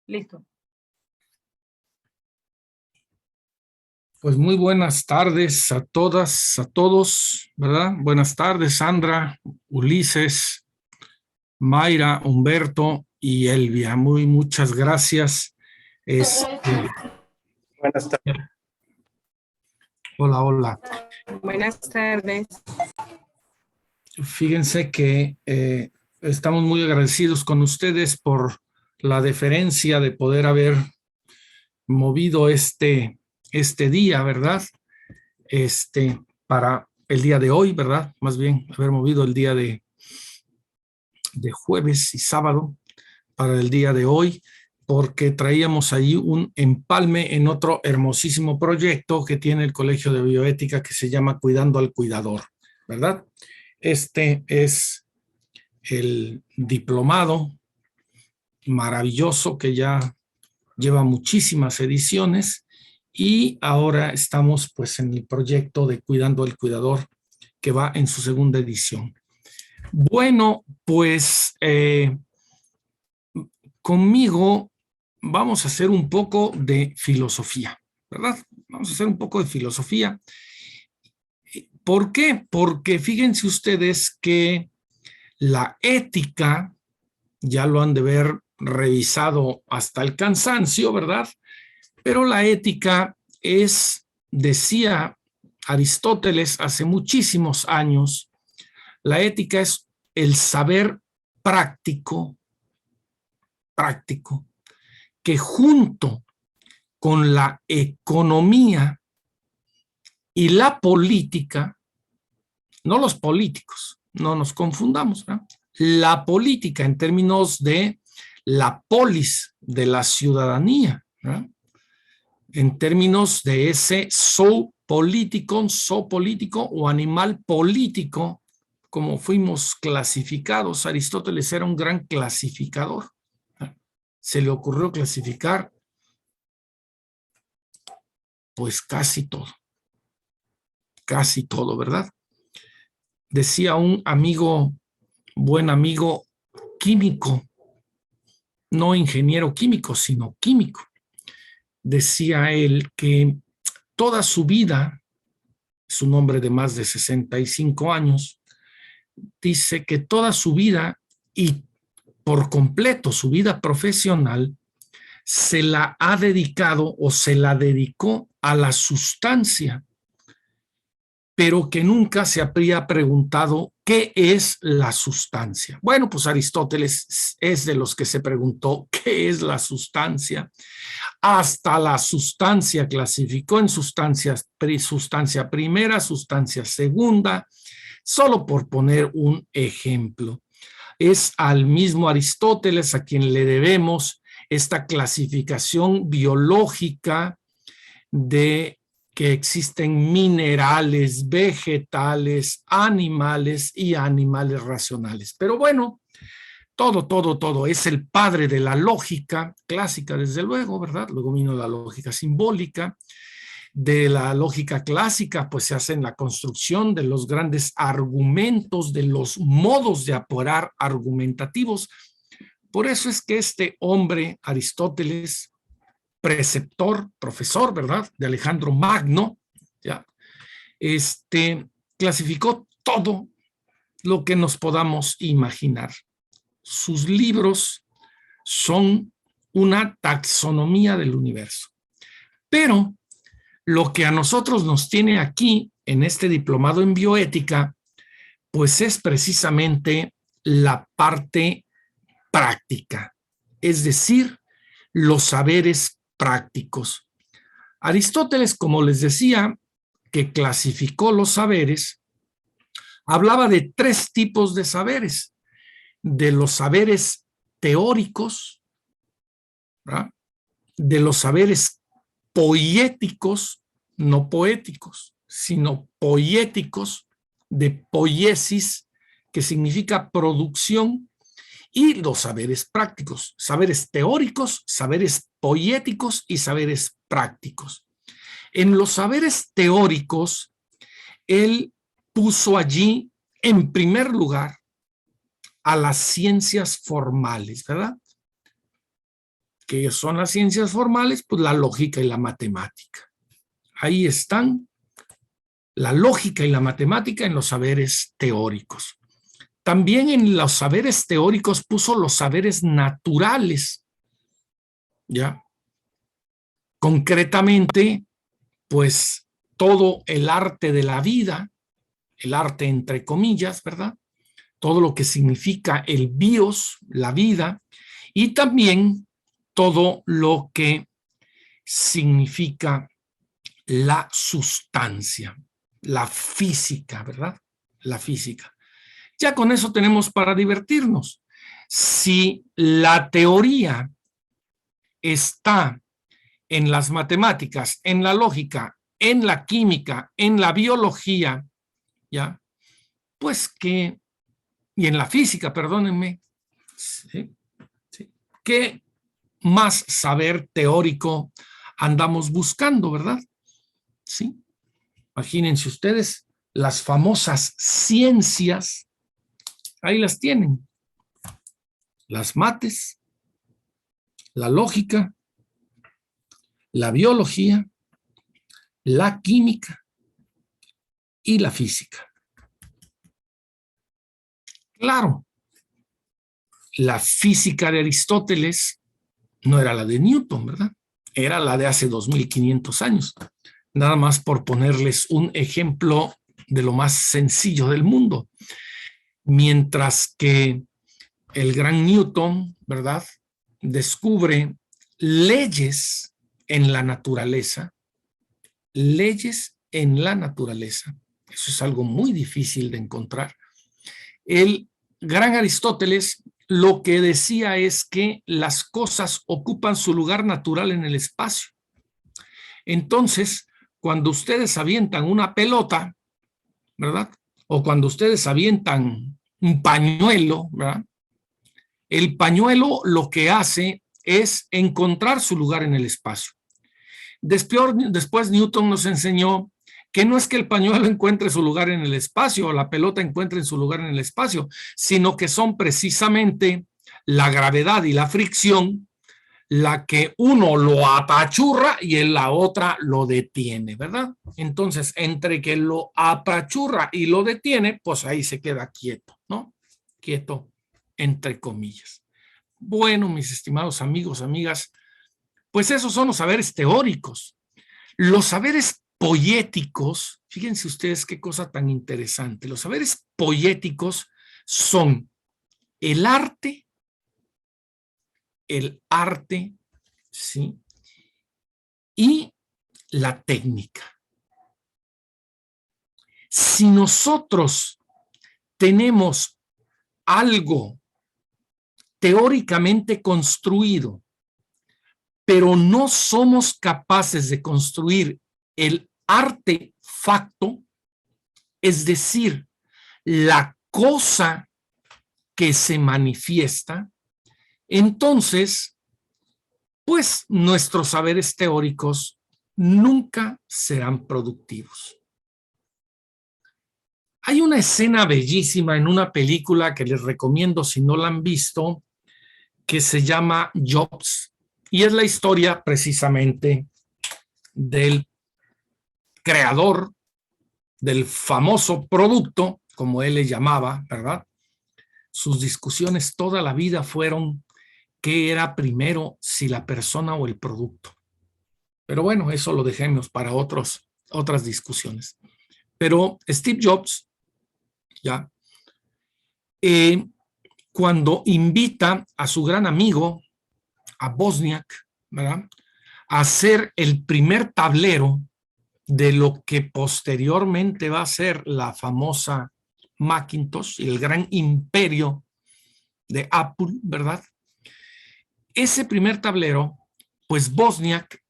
Listo. Pues muy buenas tardes a todas, a todos, ¿verdad? Buenas tardes, Sandra, Ulises, Mayra, Humberto y Elvia. Muchas gracias. Buenas tardes. Hola, hola. Buenas tardes. Fíjense que estamos muy agradecidos con ustedes por la deferencia de poder haber movido este día, ¿verdad? Para el día de hoy, ¿verdad? Más bien, haber movido el día de jueves y sábado para el día de hoy, porque traíamos ahí un empalme en otro hermosísimo proyecto que tiene el Colegio de Bioética que se llama Cuidando al Cuidador, ¿verdad? Este es el diplomado maravilloso que ya lleva muchísimas ediciones y ahora estamos pues en el proyecto de Cuidando al Cuidador que va en su segunda edición. Bueno, pues conmigo vamos a hacer un poco de filosofía, ¿verdad? Vamos a hacer un poco de filosofía. ¿Por qué? Porque fíjense ustedes que la ética, ya lo han de ver revisado hasta el cansancio, ¿verdad? Pero la ética es, decía Aristóteles hace muchísimos años, la ética es el saber práctico, que junto con la economía y la política, no los políticos, no nos confundamos, ¿no? La política en términos de la polis, de la ciudadanía, ¿no? En términos de ese político o animal político, como fuimos clasificados. Aristóteles era un gran clasificador. Se le ocurrió clasificar pues casi todo, ¿verdad? Decía un amigo, buen amigo químico, no ingeniero químico, sino químico. Decía él que toda su vida, es un hombre de más de 65 años, dice que toda su vida y por completo su vida profesional se la ha dedicado o se la dedicó a la sustancia, pero que nunca se habría preguntado qué es la sustancia. Bueno, pues Aristóteles es de los que se preguntó qué es la sustancia. Hasta la sustancia clasificó en sustancia primera, sustancia segunda, solo por poner un ejemplo. Es al mismo Aristóteles a quien le debemos esta clasificación biológica de que existen minerales, vegetales, animales y animales racionales. Pero bueno, todo es el padre de la lógica clásica, desde luego, ¿verdad? Luego vino la lógica simbólica. De la lógica clásica, pues se hace en la construcción de los grandes argumentos, de los modos de operar argumentativos. Por eso es que este hombre, Aristóteles, preceptor, profesor, ¿verdad?, de Alejandro Magno, ¿ya? Clasificó todo lo que nos podamos imaginar. Sus libros son una taxonomía del universo. Pero lo que a nosotros nos tiene aquí en este diplomado en bioética, pues es precisamente la parte práctica, es decir, los saberes prácticos. Aristóteles, como les decía, que clasificó los saberes, hablaba de tres tipos de saberes: de los saberes teóricos, ¿verdad?, de los saberes poiéticos, no poéticos, sino poiéticos, de poiesis, que significa producción, y los saberes prácticos, saberes teóricos, saberes poiéticos y saberes prácticos. En los saberes teóricos, él puso allí, en primer lugar, a las ciencias formales, ¿verdad? ¿Qué son las ciencias formales? Pues la lógica y la matemática. Ahí están la lógica y la matemática en los saberes teóricos. También en los saberes teóricos puso los saberes naturales, ¿ya? Concretamente, pues todo el arte de la vida, el arte entre comillas, ¿verdad? Todo lo que significa el bios, la vida, y también todo lo que significa la sustancia, la física, ¿verdad? La física. Ya con eso tenemos para divertirnos. Si la teoría está en las matemáticas, en la lógica, en la química, en la biología, ¿ya? Pues que, y en la física, perdónenme, ¿sí? ¿Sí? ¿Qué más saber teórico andamos buscando, verdad? Sí. Imagínense ustedes las famosas ciencias, ahí las tienen. Las mates, la lógica, la biología, la química y la física. Claro, la física de Aristóteles no era la de Newton, ¿verdad? Era la de hace 2500 años. Nada más por ponerles un ejemplo de lo más sencillo del mundo. Mientras que el gran Newton, ¿verdad?, descubre leyes en la naturaleza, leyes en la naturaleza. Eso es algo muy difícil de encontrar. El gran Aristóteles lo que decía es que las cosas ocupan su lugar natural en el espacio. Entonces, cuando ustedes avientan una pelota, ¿verdad? O cuando ustedes avientan un pañuelo, ¿verdad? El pañuelo lo que hace es encontrar su lugar en el espacio. Después Newton nos enseñó que no es que el pañuelo encuentre su lugar en el espacio o la pelota encuentre su lugar en el espacio, sino que son precisamente la gravedad y la fricción la que uno lo apachurra y en la otra lo detiene, ¿verdad? Entonces, entre que lo apachurra y lo detiene, pues ahí se queda quieto, ¿no? Quieto, entre comillas. Bueno, mis estimados amigos, amigas, pues esos son los saberes teóricos. Los saberes poéticos, fíjense ustedes qué cosa tan interesante. Los saberes poéticos son el arte, ¿sí?, y la técnica. Si nosotros tenemos algo teóricamente construido, pero no somos capaces de construir el artefacto, es decir, la cosa que se manifiesta, entonces, pues nuestros saberes teóricos nunca serán productivos. Hay una escena bellísima en una película que les recomiendo si no la han visto, que se llama Jobs, y es la historia precisamente del creador del famoso producto, como él le llamaba, ¿verdad? Sus discusiones toda la vida fueron qué era primero, si la persona o el producto. Pero bueno, eso lo dejemos para otras discusiones. Pero Steve Jobs, ya, cuando invita a su gran amigo, a Wozniak, ¿verdad?, a hacer el primer tablero de lo que posteriormente va a ser la famosa Macintosh y el gran imperio de Apple, ¿verdad? Ese primer tablero, pues Wozniak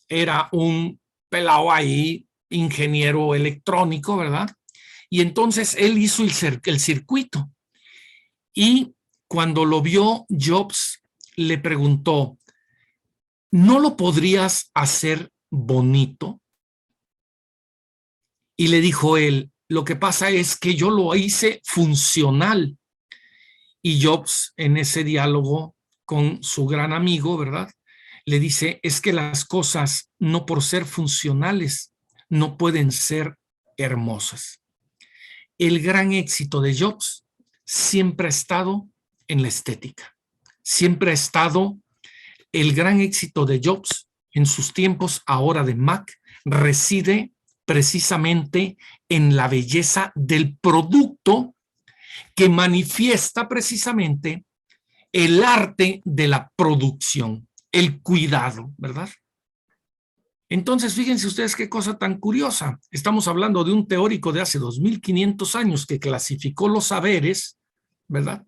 era un pelado ahí, ingeniero electrónico, ¿verdad? Y entonces él hizo el circuito. Y cuando lo vio, Jobs le preguntó, ¿no lo podrías hacer bonito? Y le dijo él, lo que pasa es que yo lo hice funcional. Y Jobs, en ese diálogo con su gran amigo, ¿verdad?, le dice, es que las cosas no por ser funcionales no pueden ser hermosas. El gran éxito de Jobs siempre ha estado en la estética. Siempre ha estado el gran éxito de Jobs en sus tiempos ahora de Mac reside precisamente en la belleza del producto que manifiesta precisamente el arte de la producción, el cuidado, ¿verdad? Entonces, fíjense ustedes qué cosa tan curiosa. Estamos hablando de un teórico de hace 2500 años que clasificó los saberes, ¿verdad?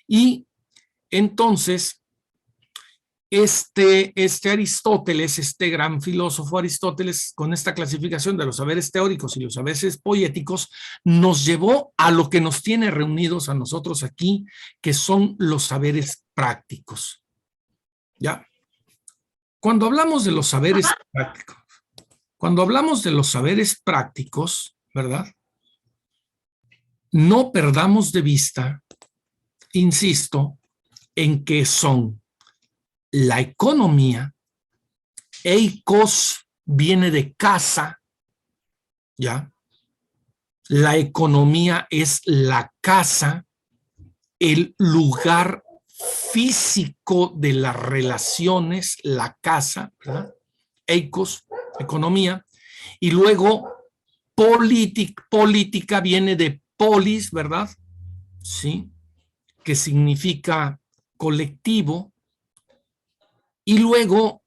Y entonces, este Aristóteles, este gran filósofo Aristóteles, con esta clasificación de los saberes teóricos y los saberes poéticos, nos llevó a lo que nos tiene reunidos a nosotros aquí, que son los saberes prácticos. ¿Ya? Cuando hablamos de los saberes prácticos, ¿verdad? No perdamos de vista, insisto, en que son la economía, eikos viene de casa, ¿ya? La economía es la casa, el lugar físico de las relaciones, la casa, ¿verdad? Eikos, economía, y luego política viene de polis, ¿verdad? Sí, que significa colectivo, y luego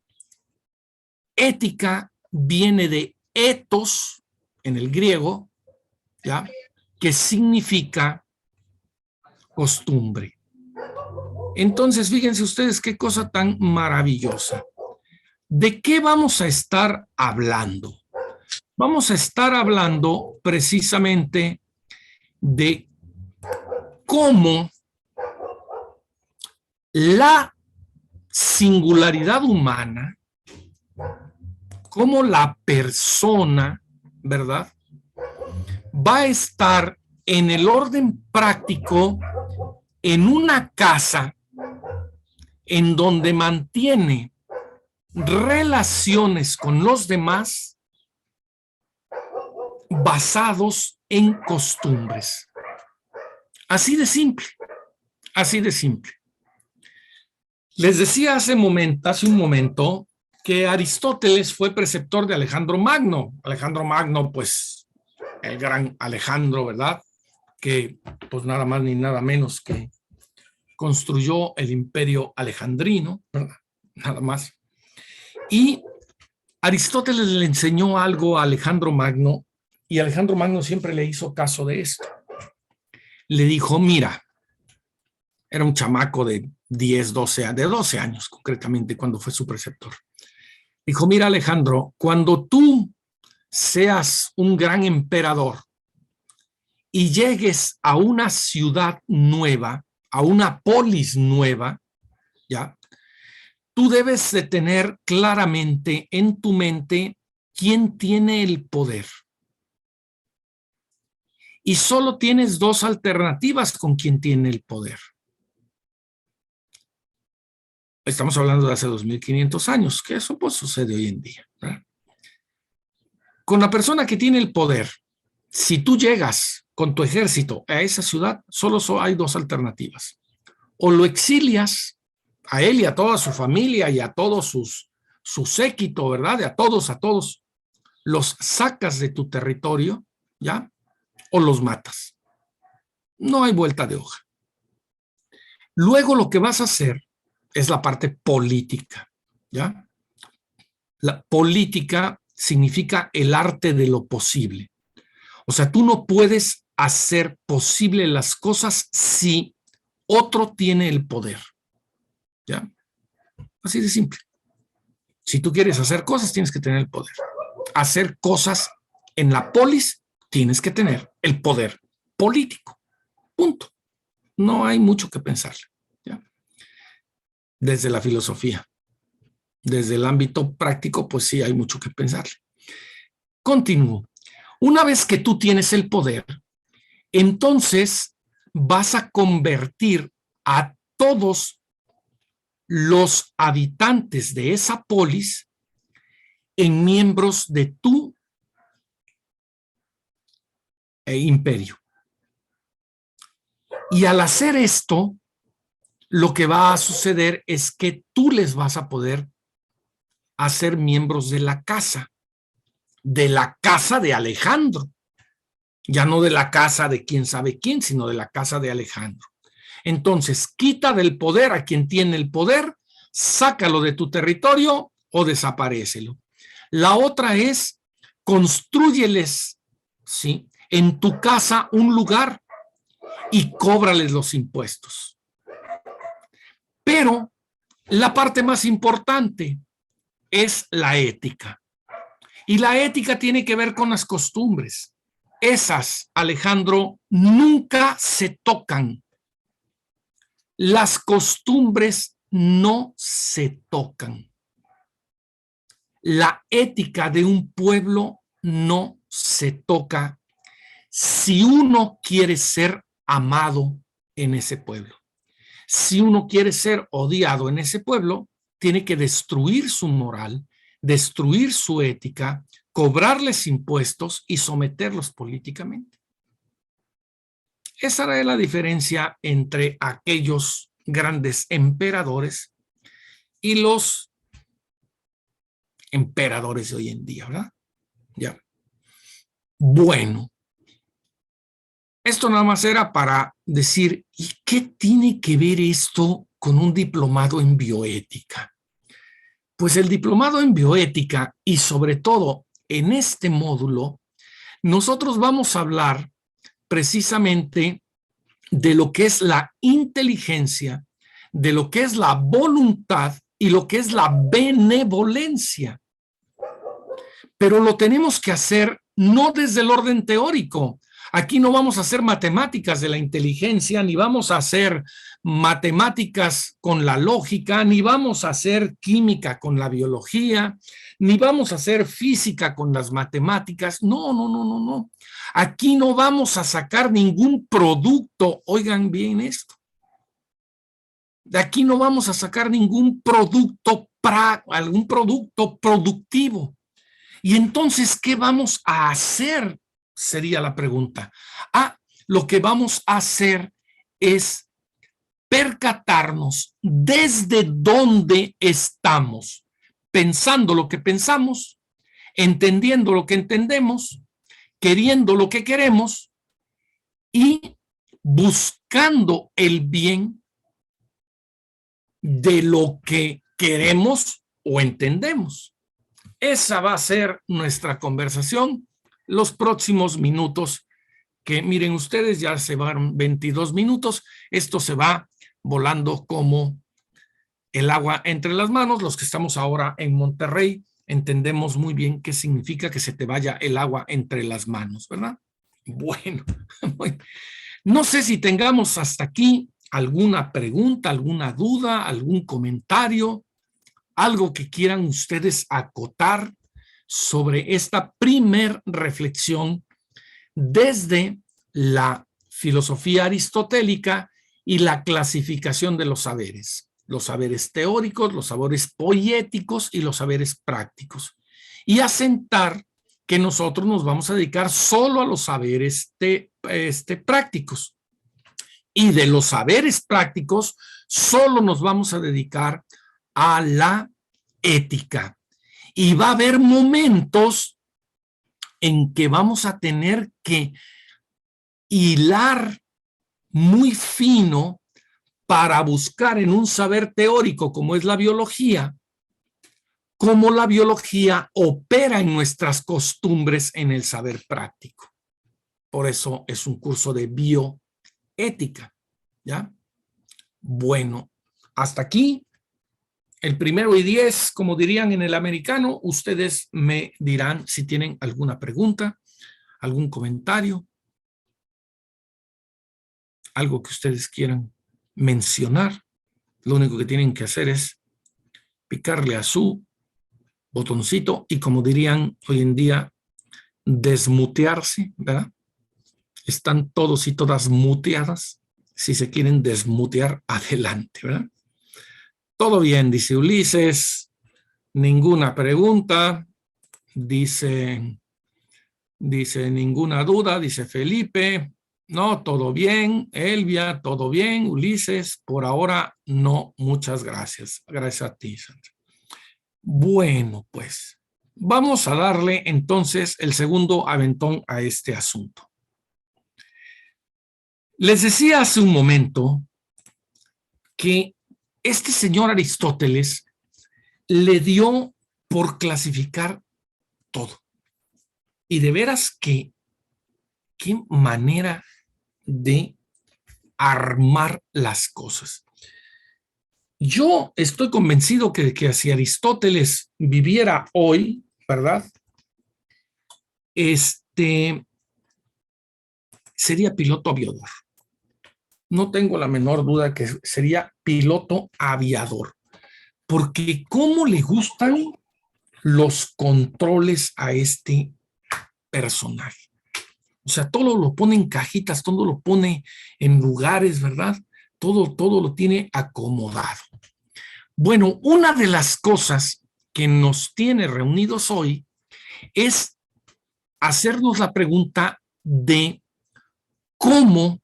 ética viene de ethos, en el griego, ¿ya? Que significa costumbre. Entonces, fíjense ustedes qué cosa tan maravillosa. ¿De qué vamos a estar hablando? Vamos a estar hablando precisamente de cómo la singularidad humana, cómo la persona, ¿verdad?, va a estar en el orden práctico en una casa en donde mantiene relaciones con los demás basados en costumbres. Así de simple, así de simple. Les decía hace un momento que Aristóteles fue preceptor de Alejandro Magno. Alejandro Magno, pues, el gran Alejandro, ¿verdad? Que, pues, nada más ni nada menos que construyó el imperio alejandrino, ¿verdad? Nada más. Y Aristóteles le enseñó algo a Alejandro Magno y Alejandro Magno siempre le hizo caso de esto. Le dijo, mira, era un chamaco de 12 años concretamente cuando fue su preceptor. Dijo, mira Alejandro, cuando tú seas un gran emperador y llegues a una ciudad nueva, a una polis nueva, ¿ya? Tú debes de tener claramente en tu mente quién tiene el poder. Y solo tienes dos alternativas con quién tiene el poder. Estamos hablando de hace 2500 años, que eso pues sucede hoy en día, ¿verdad? Con la persona que tiene el poder, si tú llegas con tu ejército a esa ciudad, solo hay dos alternativas. O lo exilias a él y a toda su familia y a todos su séquito, ¿verdad? A todos, los sacas de tu territorio, ¿ya? O los matas. No hay vuelta de hoja. Luego lo que vas a hacer es la parte política, ¿ya? La política significa el arte de lo posible. O sea, tú no puedes hacer posible las cosas si otro tiene el poder, ¿ya? Así de simple. Si tú quieres hacer cosas, tienes que tener el poder. Hacer cosas en la polis, tienes que tener el poder político. Punto. No hay mucho que pensarle, ¿ya? Desde la filosofía. Desde el ámbito práctico, pues sí hay mucho que pensarle. Continúo. Una vez que tú tienes el poder, entonces vas a convertir a todos los habitantes de esa polis en miembros de tu imperio. Y al hacer esto, lo que va a suceder es que tú les vas a poder hacer miembros de la casa de Alejandro. Ya no de la casa de quién sabe quién, sino de la casa de Alejandro. Entonces, quita del poder a quien tiene el poder, sácalo de tu territorio o desaparécelo. La otra es, constrúyeles, ¿sí?, en tu casa un lugar y cóbrales los impuestos. Pero la parte más importante es la ética. Y la ética tiene que ver con las costumbres. Esas, Alejandro, nunca se tocan. Las costumbres no se tocan. La ética de un pueblo no se toca si uno quiere ser amado en ese pueblo. Si uno quiere ser odiado en ese pueblo, tiene que destruir su moral, destruir su ética, cobrarles impuestos y someterlos políticamente. Esa era la diferencia entre aquellos grandes emperadores y los emperadores de hoy en día, ¿verdad? Ya. Bueno, esto nada más era para decir, ¿y qué tiene que ver esto con un diplomado en bioética? Pues el diplomado en bioética y sobre todo en este módulo, nosotros vamos a hablar precisamente de lo que es la inteligencia, de lo que es la voluntad y lo que es la benevolencia. Pero lo tenemos que hacer no desde el orden teórico. Aquí no vamos a hacer matemáticas de la inteligencia, ni vamos a hacer matemáticas con la lógica, ni vamos a hacer química con la biología, ni vamos a hacer física con las matemáticas. No, no, no, no, no. Aquí no vamos a sacar ningún producto. Oigan bien esto. De aquí no vamos a sacar ningún producto, algún producto productivo. Y entonces, ¿qué vamos a hacer? Sería la pregunta. Lo que vamos a hacer es percatarnos desde dónde estamos, pensando lo que pensamos, entendiendo lo que entendemos, queriendo lo que queremos y buscando el bien de lo que queremos o entendemos. Esa va a ser nuestra conversación los próximos minutos, que miren ustedes, ya se van 22 minutos, esto se va volando como el agua entre las manos. Los que estamos ahora en Monterrey entendemos muy bien qué significa que se te vaya el agua entre las manos, ¿verdad? Bueno, no sé si tengamos hasta aquí alguna pregunta, alguna duda, algún comentario, algo que quieran ustedes acotar sobre esta primer reflexión desde la filosofía aristotélica y la clasificación de los saberes teóricos, los saberes poéticos y los saberes prácticos, y asentar que nosotros nos vamos a dedicar solo a los saberes prácticos, y de los saberes prácticos solo nos vamos a dedicar a la ética. Y va a haber momentos en que vamos a tener que hilar muy fino para buscar en un saber teórico como es la biología, cómo la biología opera en nuestras costumbres en el saber práctico. Por eso es un curso de bioética, ¿ya? Bueno, hasta aquí. El 1 y 10, como dirían en el americano. Ustedes me dirán si tienen alguna pregunta, algún comentario, algo que ustedes quieran mencionar. Lo único que tienen que hacer es picarle a su botoncito y, como dirían hoy en día, desmutearse, ¿verdad? Están todos y todas muteadas. Si se quieren desmutear, adelante, ¿verdad? Todo bien, dice Ulises. Ninguna pregunta. Dice ninguna duda, dice Felipe. No, todo bien. Elvia, todo bien. Ulises, por ahora no, muchas gracias. Gracias a ti, Sandra. Bueno, pues vamos a darle entonces el segundo aventón a este asunto. Les decía hace un momento que este señor Aristóteles le dio por clasificar todo. Y de veras que qué manera de armar las cosas. Yo estoy convencido que si Aristóteles viviera hoy, ¿verdad? Sería piloto aviador. No tengo la menor duda que sería piloto aviador. Porque cómo le gustan los controles a este personaje. O sea, todo lo pone en cajitas, todo lo pone en lugares, ¿verdad? Todo lo tiene acomodado. Bueno, una de las cosas que nos tiene reunidos hoy es hacernos la pregunta de cómo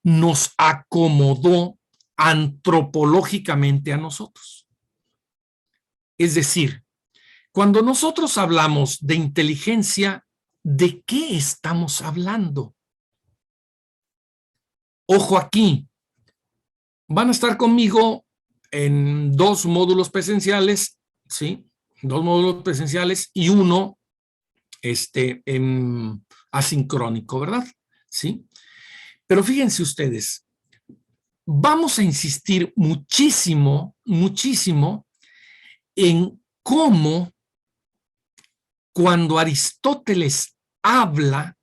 nos acomodó antropológicamente a nosotros. Es decir, cuando nosotros hablamos de inteligencia, ¿de qué estamos hablando? Ojo aquí, van a estar conmigo en 2 módulos presenciales, ¿sí? 2 módulos presenciales y uno en asincrónico, ¿verdad? ¿Sí? Pero fíjense ustedes, vamos a insistir muchísimo, muchísimo en cómo cuando Aristóteles habla,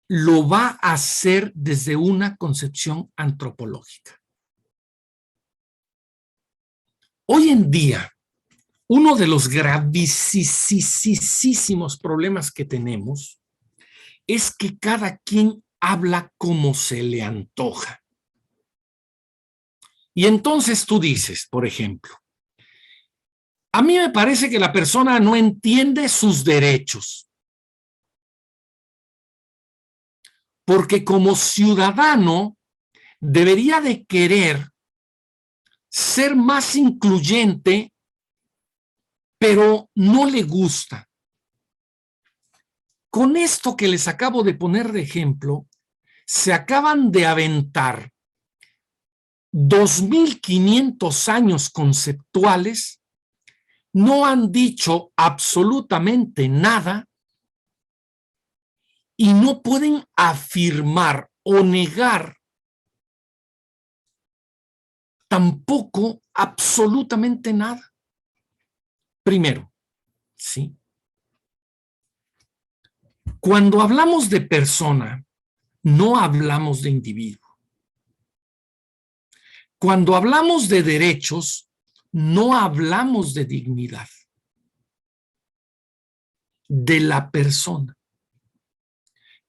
lo va a hacer desde una concepción antropológica. Hoy en día, uno de los gravísimos problemas que tenemos es que cada quien habla como se le antoja. Y entonces tú dices, por ejemplo, a mí me parece que la persona no entiende sus derechos. Porque como ciudadano debería de querer ser más incluyente, pero no le gusta. Con esto que les acabo de poner de ejemplo, se acaban de aventar 2500 años conceptuales, no han dicho absolutamente nada y no pueden afirmar o negar tampoco absolutamente nada. Primero, ¿sí? Cuando hablamos de persona, no hablamos de individuo. Cuando hablamos de derechos, no hablamos de dignidad, de la persona.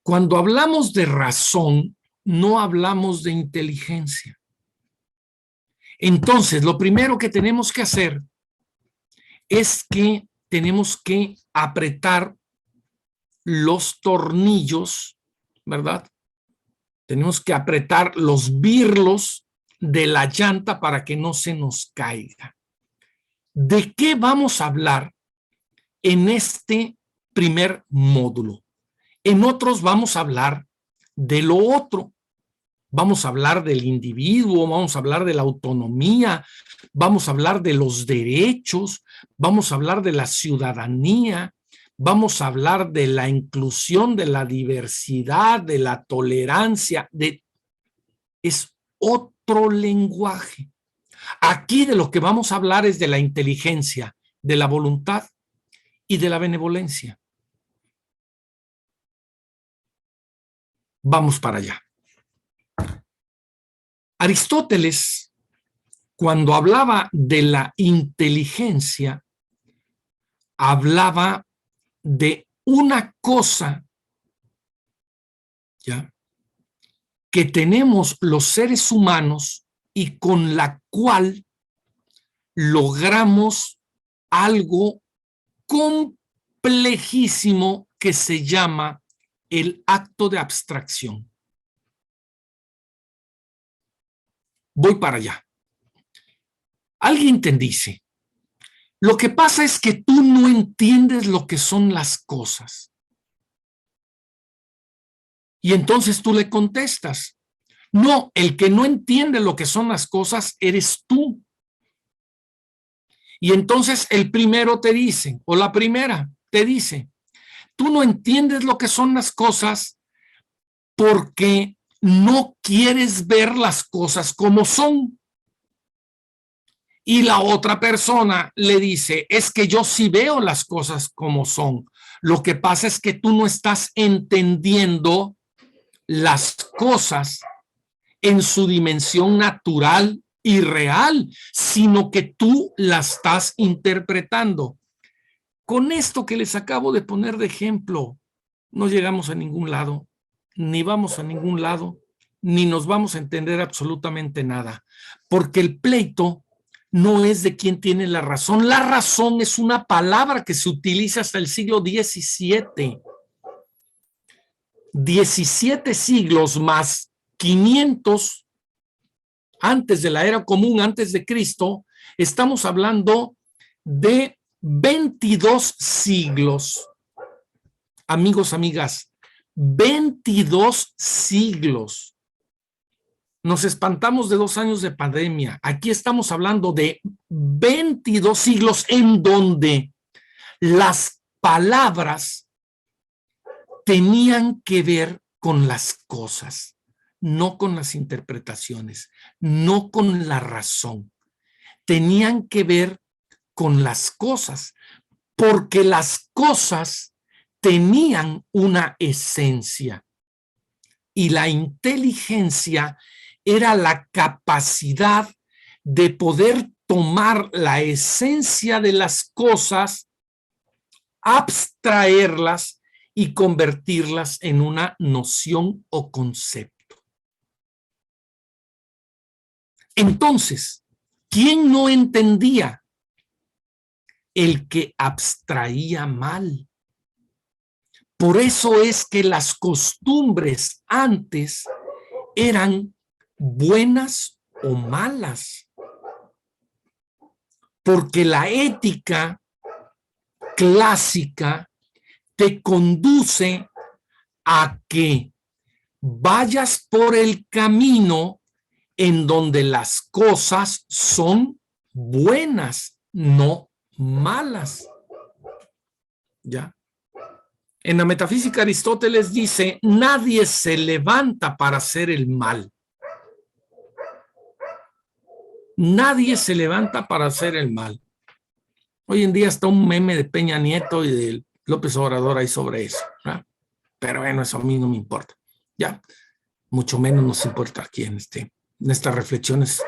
Cuando hablamos de razón, no hablamos de inteligencia. Entonces, lo primero que tenemos que hacer es que tenemos que apretar los tornillos, ¿verdad? Tenemos que apretar los birlos de la llanta para que no se nos caiga. ¿De qué vamos a hablar en este primer módulo? En otros vamos a hablar de lo otro. Vamos a hablar del individuo, vamos a hablar de la autonomía, vamos a hablar de los derechos, vamos a hablar de la ciudadanía, vamos a hablar de la inclusión, de la diversidad, de la tolerancia. Es otro lenguaje. Aquí de lo que vamos a hablar es de la inteligencia, de la voluntad y de la benevolencia. Vamos para allá. Aristóteles, cuando hablaba de la inteligencia, hablaba de una cosa, ¿ya?, que tenemos los seres humanos y con la cual logramos algo complejísimo que se llama el acto de abstracción. Voy para allá. Alguien te dice, lo que pasa es que tú no entiendes lo que son las cosas. Y entonces tú le contestas, no, el que no entiende lo que son las cosas eres tú. Y entonces el primero te dice, o la primera te dice, tú no entiendes lo que son las cosas porque no quieres ver las cosas como son. Y la otra persona le dice, es que yo sí veo las cosas como son. Lo que pasa es que tú no estás entendiendo las cosas en su dimensión natural y real, sino que tú la estás interpretando. Con esto que les acabo de poner de ejemplo, no llegamos a ningún lado, ni vamos a ningún lado, ni nos vamos a entender absolutamente nada, porque el pleito no es de quién tiene la razón. La razón es una palabra que se utiliza hasta el siglo XVII. 17 siglos más 500 antes de la era común, antes de Cristo, estamos hablando de 22 siglos. Amigos, amigas, 22 siglos. Nos espantamos de 2 años de pandemia. Aquí estamos hablando de 22 siglos en donde las palabras tenían que ver con las cosas, no con las interpretaciones, no con la razón. Tenían que ver con las cosas, porque las cosas tenían una esencia y la inteligencia era la capacidad de poder tomar la esencia de las cosas, abstraerlas y convertirlas en una noción o concepto. Entonces, ¿quién no entendía? El que abstraía mal. Por eso es que las costumbres antes eran buenas o malas. Porque la ética clásica te conduce a que vayas por el camino en donde las cosas son buenas, no malas. ¿Ya? En la metafísica Aristóteles dice, nadie se levanta para hacer el mal. Nadie se levanta para hacer el mal. Hoy en día está un meme de Peña Nieto y de López Obrador ahí sobre eso, ¿verdad? Pero bueno, eso a mí no me importa. Ya, mucho menos nos importa aquí en estas reflexiones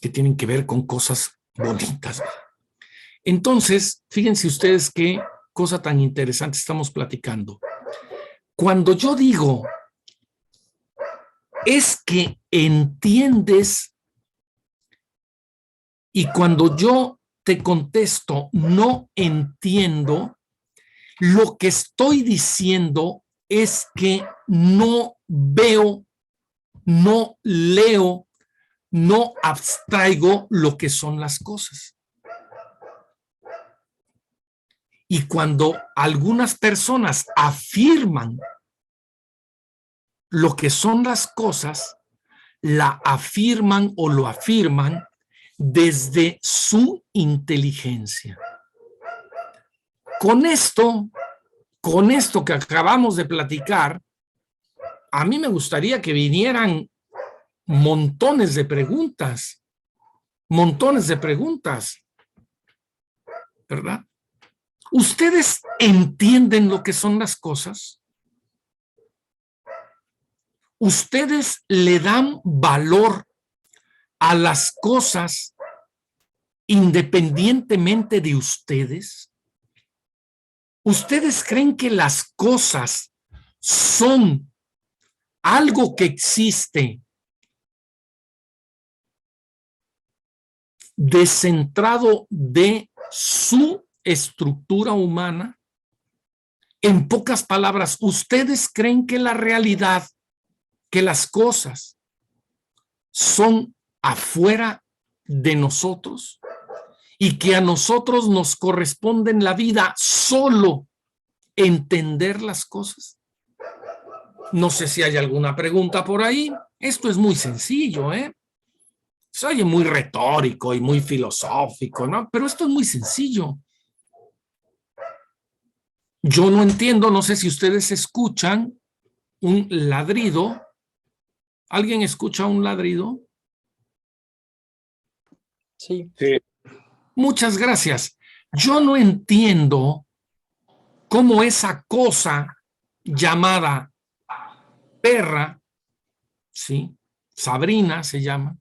que tienen que ver con cosas bonitas. Entonces, fíjense ustedes qué cosa tan interesante estamos platicando. Cuando yo digo, es que entiendes, y cuando yo te contesto, no entiendo, lo que estoy diciendo es que no veo, no leo, no abstraigo lo que son las cosas. Y cuando algunas personas afirman lo que son las cosas, la afirman o lo afirman desde su inteligencia. Con esto que acabamos de platicar, a mí me gustaría que vinieran montones de preguntas, ¿verdad? ¿Ustedes entienden lo que son las cosas? ¿Ustedes le dan valor a las cosas independientemente de ustedes? ¿Ustedes creen que las cosas son algo que existe descentrado de su estructura humana. En pocas palabras, ¿ustedes creen que la realidad, que las cosas son afuera de nosotros y que a nosotros nos corresponde en la vida solo entender las cosas? No sé si hay alguna pregunta por ahí. Esto es muy sencillo, ¿eh? Se oye muy retórico y muy filosófico, ¿no? Pero esto es muy sencillo. Yo no entiendo, no sé si ustedes escuchan un ladrido. ¿Alguien escucha un ladrido? Sí. Sí. Muchas gracias. Yo no entiendo cómo esa cosa llamada perra, ¿sí? Sabrina se llama,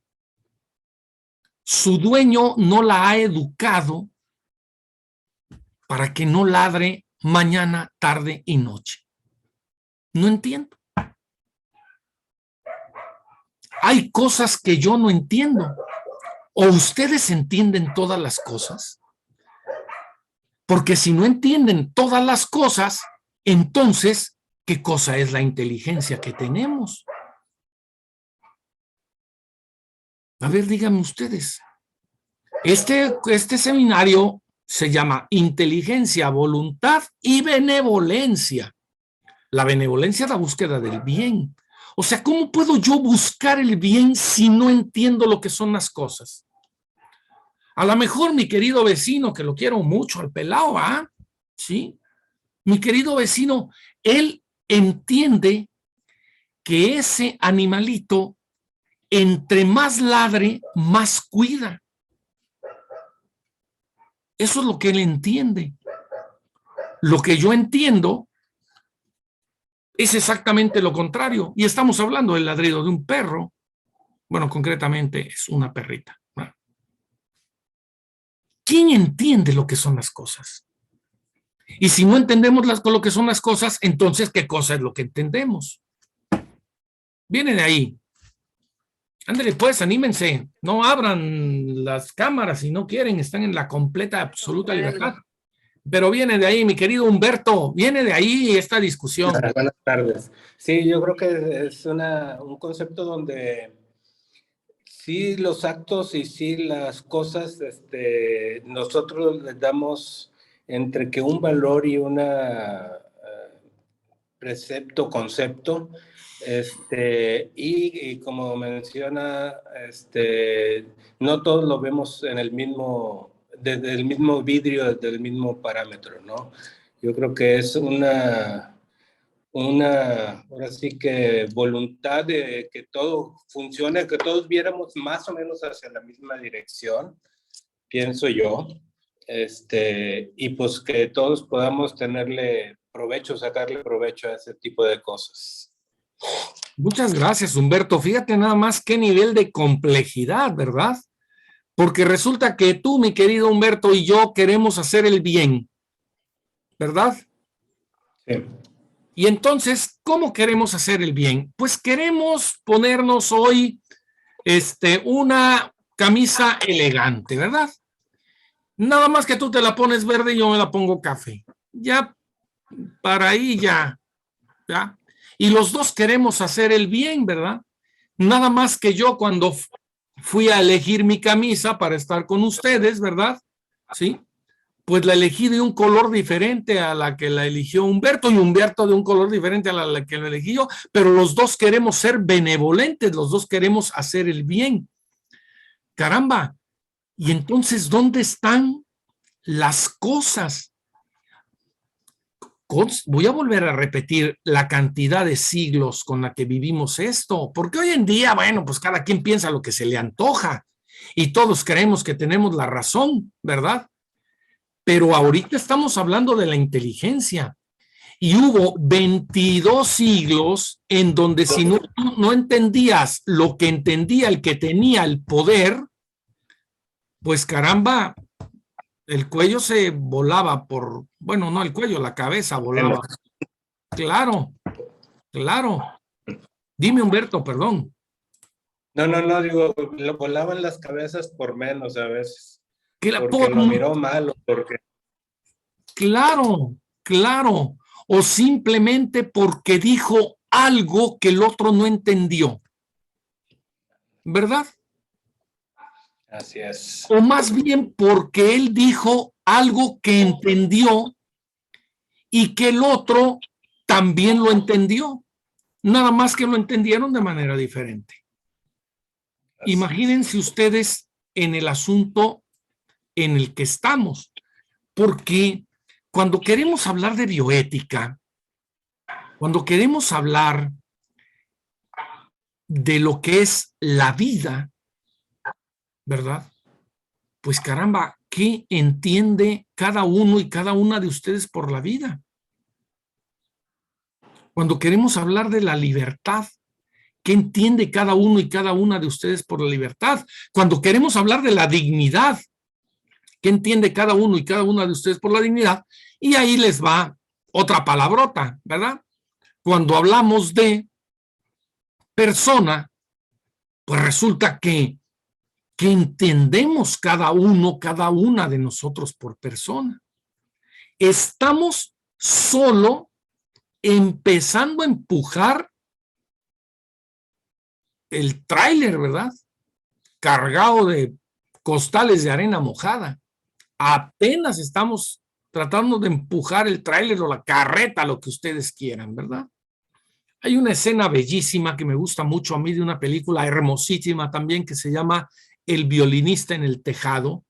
su dueño no la ha educado para que no ladre mañana, tarde y noche. No entiendo. Hay cosas que yo no entiendo. ¿O ustedes entienden todas las cosas? Porque si no entienden todas las cosas, entonces, ¿qué cosa es la inteligencia que tenemos? A ver, díganme ustedes. Este seminario se llama Inteligencia, Voluntad y Benevolencia. La benevolencia es la búsqueda del bien. O sea, ¿cómo puedo yo buscar el bien si no entiendo lo que son las cosas? A lo mejor mi querido vecino, que lo quiero mucho, al pelao, ¿ah? Sí. Mi querido vecino, él entiende que ese animalito, entre más ladre, más cuida. Eso es lo que él entiende. Lo que yo entiendo es exactamente lo contrario. Y estamos hablando del ladrido de un perro. Bueno, concretamente es una perrita. ¿No? ¿Quién entiende lo que son las cosas? Y si no entendemos lo que son las cosas, entonces, ¿qué cosa es lo que entendemos? Viene de ahí. Ándale, pues, anímense. No abran las cámaras si no quieren. Están en la completa, absoluta libertad. Pero viene de ahí, mi querido Humberto. Viene de ahí esta discusión. Buenas tardes. Sí, yo creo que es un concepto donde sí los actos y sí las cosas, nosotros les damos entre que un valor y una precepto, concepto, y como menciona, no todos lo vemos en el mismo, desde el mismo vidrio, desde el mismo parámetro, ¿no? Yo creo que es ahora sí que voluntad de que todo funcione, que todos viéramos más o menos hacia la misma dirección, pienso yo, y pues que todos podamos tenerle provecho, sacarle provecho a ese tipo de cosas. Muchas gracias, Humberto. Fíjate nada más qué nivel de complejidad, ¿verdad? Porque resulta que tú, mi querido Humberto, y yo queremos hacer el bien, ¿verdad? Sí. Y entonces, ¿cómo queremos hacer el bien? Pues queremos ponernos hoy una camisa elegante, ¿verdad? Nada más que tú te la pones verde y yo me la pongo café. Ya, para ahí ya. Y los dos queremos hacer el bien, ¿verdad? Nada más que yo cuando fui a elegir mi camisa para estar con ustedes, ¿verdad? Sí. Pues la elegí de un color diferente a la que la eligió Humberto y Humberto de un color diferente a la que lo elegí yo, pero los dos queremos ser benevolentes, los dos queremos hacer el bien. Caramba, y entonces, ¿dónde están las cosas? Voy a volver a repetir la cantidad de siglos con la que vivimos esto, porque hoy en día, bueno, pues cada quien piensa lo que se le antoja y todos creemos que tenemos la razón, ¿verdad? Pero ahorita estamos hablando de la inteligencia y hubo 22 siglos en donde si no entendías lo que entendía el que tenía el poder, pues caramba, el cuello se volaba bueno, no el cuello, la cabeza volaba. Claro, claro. Dime, Humberto, perdón. No, digo, lo volaban las cabezas por menos a veces. Que la, Porque lo miró mal o porque... Claro, claro. O simplemente porque dijo algo que el otro no entendió. ¿Verdad? Así es. O más bien porque él dijo algo que entendió y que el otro también lo entendió. Nada más que lo entendieron de manera diferente. Así Imagínense ustedes en el asunto en el que estamos, porque cuando queremos hablar de bioética, cuando queremos hablar de lo que es la vida, ¿verdad? Pues caramba, ¿qué entiende cada uno y cada una de ustedes por la vida? Cuando queremos hablar de la libertad, ¿qué entiende cada uno y cada una de ustedes por la libertad? Cuando queremos hablar de la dignidad, ¿qué entiende cada uno y cada una de ustedes por la dignidad? Y ahí les va otra palabrota, ¿verdad? Cuando hablamos de persona, pues resulta que entendemos cada uno, cada una de nosotros por persona. Estamos solo empezando a empujar el tráiler, ¿verdad? Cargado de costales de arena mojada. Apenas estamos tratando de empujar el tráiler o la carreta, lo que ustedes quieran, ¿verdad? Hay una escena bellísima que me gusta mucho a mí de una película hermosísima también que se llama El violinista en el tejado,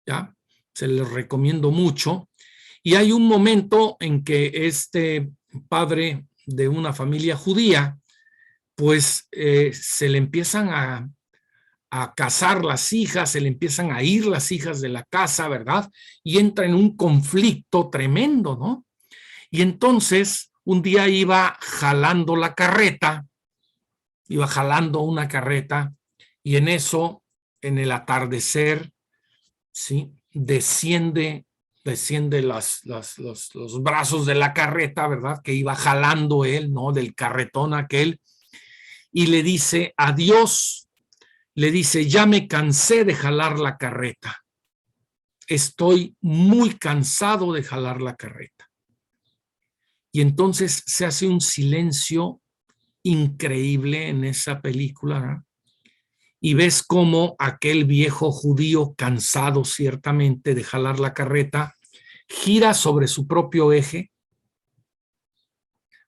¿ya? Se les recomiendo mucho. Y hay un momento en que este padre de una familia judía, pues se le empiezan a casar las hijas, se le empiezan a ir las hijas de la casa, ¿verdad? Y entra en un conflicto tremendo, ¿no? Y entonces un día iba jalando la carreta, iba jalando una carreta, y en eso, en el atardecer, ¿sí? Desciende los brazos de la carreta, ¿verdad? Que iba jalando él, ¿no? Del carretón aquel, y le dice adiós, le dice, ya me cansé de jalar la carreta. Estoy muy cansado de jalar la carreta. Y entonces se hace un silencio increíble en esa película, ¿no? Y ves cómo aquel viejo judío, cansado ciertamente de jalar la carreta, gira sobre su propio eje,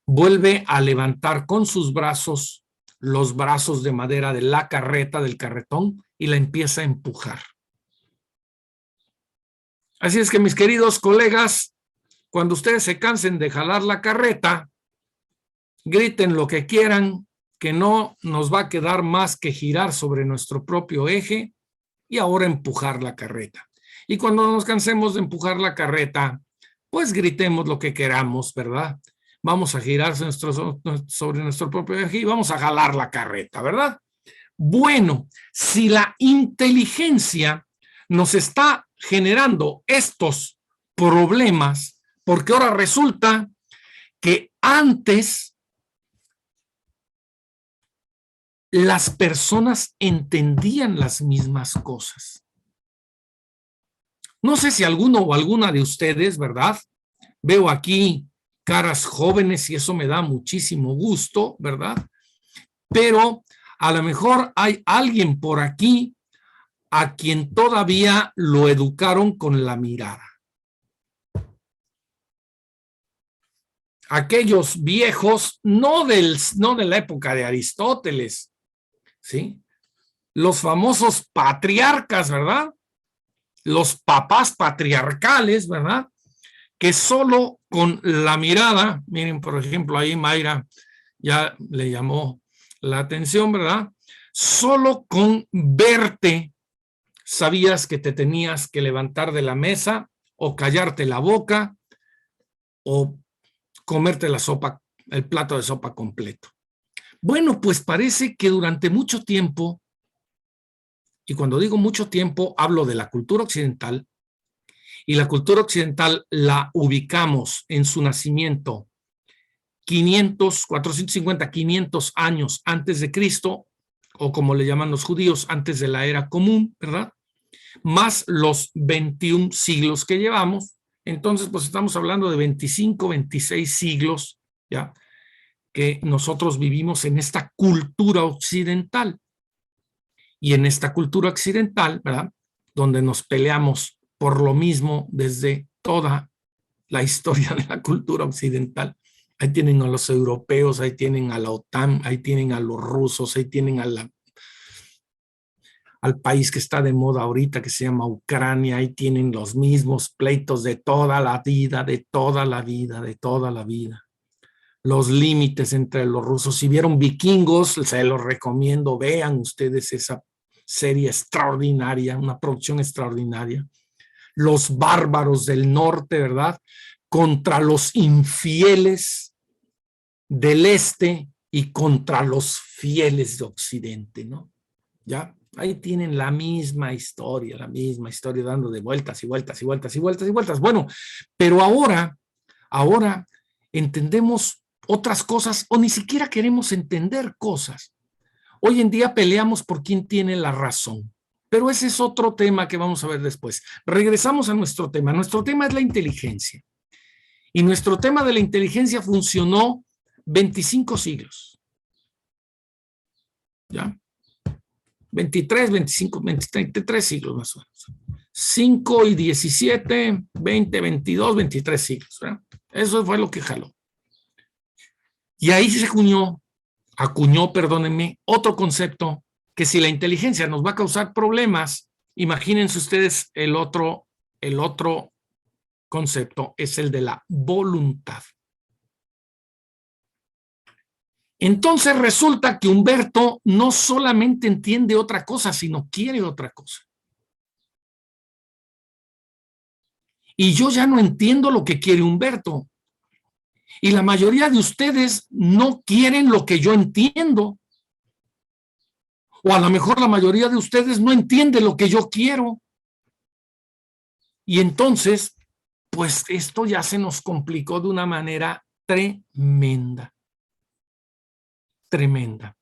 vuelve a levantar con sus brazos los brazos de madera de la carreta, del carretón, y la empieza a empujar. Así es que, mis queridos colegas, cuando ustedes se cansen de jalar la carreta, griten lo que quieran, que no nos va a quedar más que girar sobre nuestro propio eje y ahora empujar la carreta. Y cuando nos cansemos de empujar la carreta, pues gritemos lo que queramos, ¿verdad? Vamos a girar sobre nuestro propio eje y vamos a jalar la carreta, ¿verdad? Bueno, si la inteligencia nos está generando estos problemas, porque ahora resulta que antes las personas entendían las mismas cosas. No sé si alguno o alguna de ustedes, ¿verdad? Veo aquí caras jóvenes y eso me da muchísimo gusto, ¿verdad? Pero a lo mejor hay alguien por aquí a quien todavía lo educaron con la mirada. Aquellos viejos, no de la época de Aristóteles, ¿sí? Los famosos patriarcas, ¿verdad? Los papás patriarcales, ¿verdad? Que solo con la mirada, miren, por ejemplo, ahí Mayra ya le llamó la atención, ¿verdad? Solo con verte sabías que te tenías que levantar de la mesa o callarte la boca o comerte la sopa, el plato de sopa completo. Bueno, pues parece que durante mucho tiempo, y cuando digo mucho tiempo, hablo de la cultura occidental, y la cultura occidental la ubicamos en su nacimiento 450, 500 años antes de Cristo, o como le llaman los judíos, antes de la era común, ¿verdad? Más los 21 siglos que llevamos. Entonces, pues estamos hablando de 25, 26 siglos, ¿ya? Que nosotros vivimos en esta cultura occidental. Y en esta cultura occidental, ¿verdad? Donde nos peleamos por lo mismo desde toda la historia de la cultura occidental. Ahí tienen a los europeos, ahí tienen a la OTAN, ahí tienen a los rusos, ahí tienen al país que está de moda ahorita, que se llama Ucrania, ahí tienen los mismos pleitos de toda la vida, de toda la vida, de toda la vida. Los límites entre los rusos. Si vieron Vikingos, se los recomiendo, vean ustedes esa serie extraordinaria, una producción extraordinaria. Los bárbaros del norte, ¿verdad? Contra los infieles del este y contra los fieles de occidente, ¿no? ¿Ya? Ahí tienen la misma historia dando de vueltas y vueltas y vueltas y vueltas y vueltas. Bueno, pero ahora entendemos otras cosas o ni siquiera queremos entender cosas. Hoy en día peleamos por quién tiene la razón, pero ese es otro tema que vamos a ver después. Regresamos a nuestro tema. Nuestro tema es la inteligencia. Y nuestro tema de la inteligencia funcionó 25 siglos. ¿Ya? 23, 25, 23 siglos más o menos. 5 y 17, 20, 22, 23 siglos. ¿Verdad? Eso fue lo que jaló. Y ahí se acuñó, perdónenme, otro concepto que si la inteligencia nos va a causar problemas, imagínense ustedes el otro concepto es el de la voluntad. Entonces resulta que Humberto no solamente entiende otra cosa, sino quiere otra cosa. Y yo ya no entiendo lo que quiere Humberto. Y la mayoría de ustedes no quieren lo que yo entiendo. O a lo mejor la mayoría de ustedes no entiende lo que yo quiero. Y entonces, pues esto ya se nos complicó de una manera tremenda. Tremenda.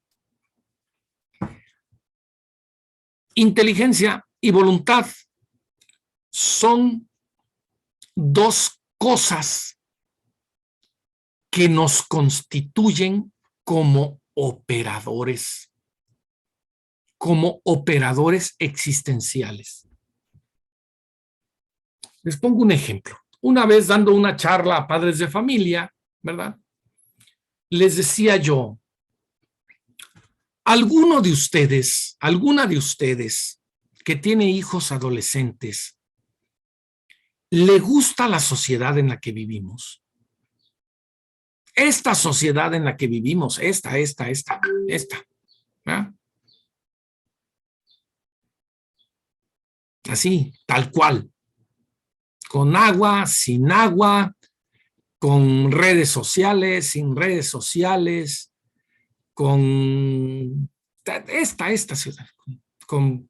Inteligencia y voluntad son dos cosas que nos constituyen como operadores existenciales. Les pongo un ejemplo. Una vez dando una charla a padres de familia, ¿verdad? Les decía yo, alguna de ustedes que tiene hijos adolescentes, ¿le gusta la sociedad en la que vivimos? Esta sociedad en la que vivimos, esta, ¿verdad? Así, tal cual. Con agua, sin agua, con redes sociales, sin redes sociales, con esta ciudad, con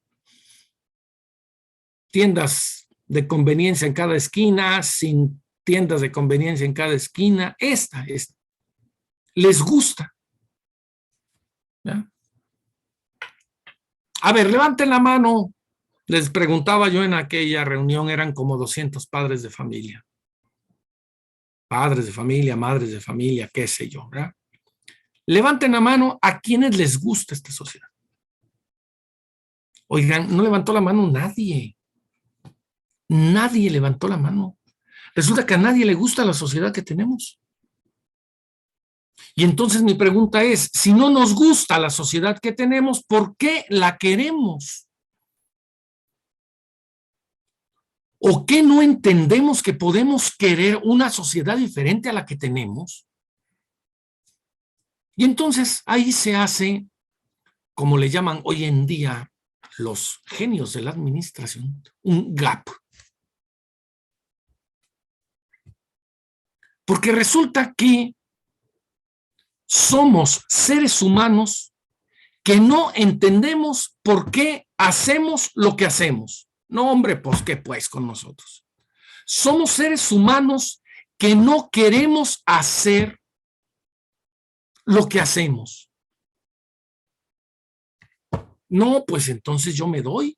tiendas de conveniencia en cada esquina, sin tiendas de conveniencia en cada esquina, esta. Les gusta. ¿Ya? A ver, levanten la mano. Les preguntaba yo en aquella reunión, eran como 200 padres de familia. Padres de familia, madres de familia, qué sé yo, ¿verdad? Levanten la mano a quienes les gusta esta sociedad. Oigan, no levantó la mano nadie. Nadie levantó la mano. Resulta que a nadie le gusta la sociedad que tenemos. Y entonces mi pregunta es, si no nos gusta la sociedad que tenemos, ¿por qué la queremos? ¿O qué no entendemos que podemos querer una sociedad diferente a la que tenemos? Y entonces ahí se hace, como le llaman hoy en día los genios de la administración, un gap. Porque resulta que somos seres humanos que no entendemos por qué hacemos lo que hacemos. No, hombre, pues qué pues con nosotros. Somos seres humanos que no queremos hacer lo que hacemos. No, pues entonces yo me doy,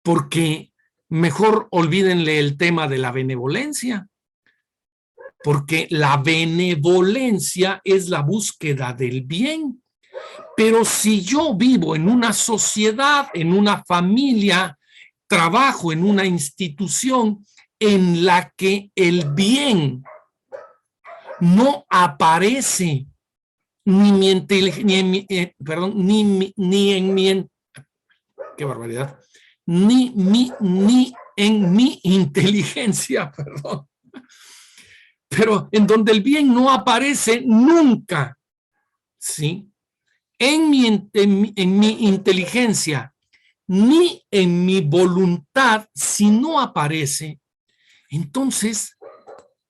porque mejor olvídenle el tema de la benevolencia, porque la benevolencia es la búsqueda del bien. Pero si yo vivo en una sociedad, en una familia, trabajo en una institución en la que el bien no aparece ni en mi qué barbaridad, ni en mi inteligencia, perdón, pero en donde el bien no aparece nunca, ¿sí? En mi inteligencia, ni en mi voluntad, si no aparece, entonces,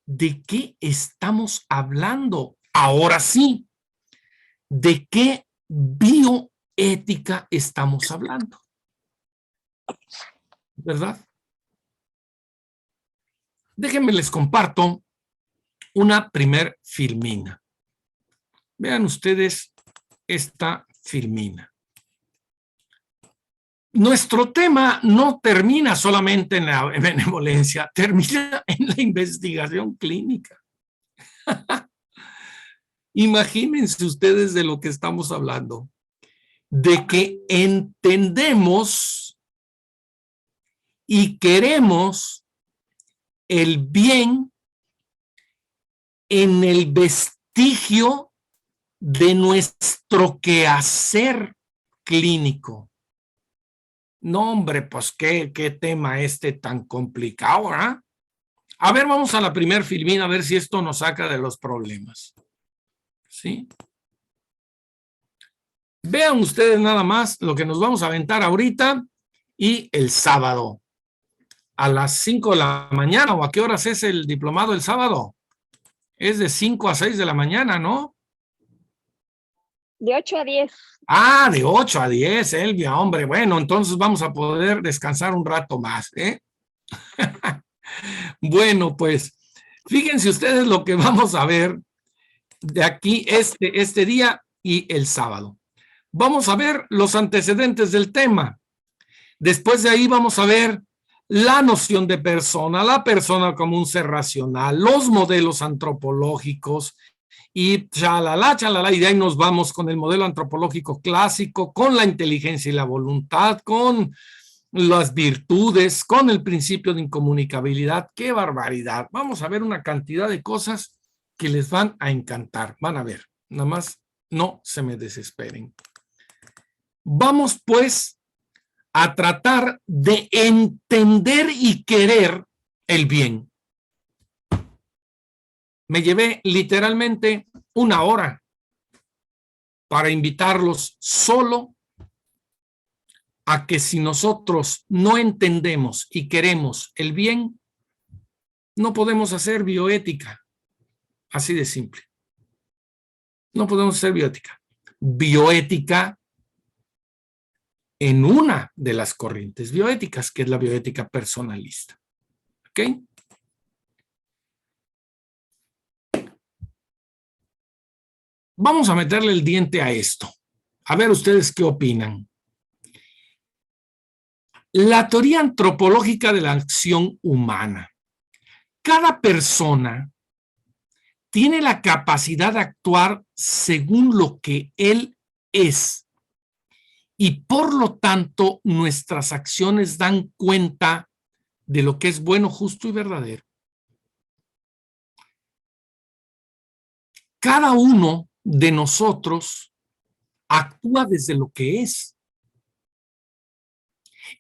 ¿de qué estamos hablando? Ahora sí, ¿de qué bioética estamos hablando? ¿Verdad? Déjenme les comparto una primer filmina. Vean ustedes esta filmina. Nuestro tema no termina solamente en la benevolencia, termina en la investigación clínica. Imagínense ustedes de lo que estamos hablando, de que entendemos y queremos el bien en el vestigio de nuestro quehacer clínico. No, hombre, pues qué tema tan complicado, ¿verdad? A ver, vamos a la primer filmina a ver si esto nos saca de los problemas. ¿Sí? Vean ustedes nada más lo que nos vamos a aventar ahorita y el sábado. A las 5 de la mañana, ¿o a qué horas es el diplomado el sábado? Es de 5 a 6 de la mañana, ¿no? De 8 a 10. Ah, de 8 a 10, Elvia, hombre. Bueno, entonces vamos a poder descansar un rato más, ¿eh? Bueno, pues, fíjense ustedes lo que vamos a ver de aquí este día y el sábado. Vamos a ver los antecedentes del tema. Después de ahí vamos a ver la noción de persona, la persona como un ser racional, los modelos antropológicos y chalala, y de ahí nos vamos con el modelo antropológico clásico, con la inteligencia y la voluntad, con las virtudes, con el principio de incomunicabilidad. ¡Qué barbaridad! Vamos a ver una cantidad de cosas que les van a encantar. Van a ver, nada más no se me desesperen. Vamos pues a tratar de entender y querer el bien. Me llevé literalmente 1 hora para invitarlos solo a que si nosotros no entendemos y queremos el bien, no podemos hacer bioética. Así de simple. No podemos hacer bioética. Bioética en una de las corrientes bioéticas, que es la bioética personalista. ¿Ok? Vamos a meterle el diente a esto. A ver ustedes qué opinan. La teoría antropológica de la acción humana. Cada persona tiene la capacidad de actuar según lo que él es. Y por lo tanto, nuestras acciones dan cuenta de lo que es bueno, justo y verdadero. Cada uno de nosotros actúa desde lo que es.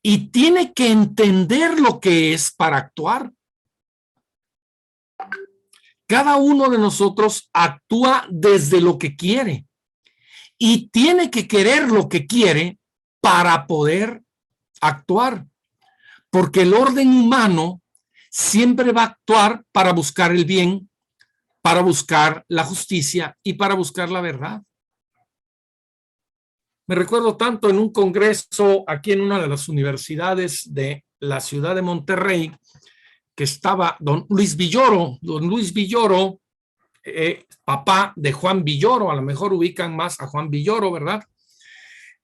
Y tiene que entender lo que es para actuar. Cada uno de nosotros actúa desde lo que quiere. Y tiene que querer lo que quiere para poder actuar. Porque el orden humano siempre va a actuar para buscar el bien, para buscar la justicia y para buscar la verdad. Me recuerdo tanto en un congreso aquí en una de las universidades de la ciudad de Monterrey, que estaba don Luis Villoro, papá de Juan Villoro, a lo mejor ubican más a Juan Villoro, ¿verdad?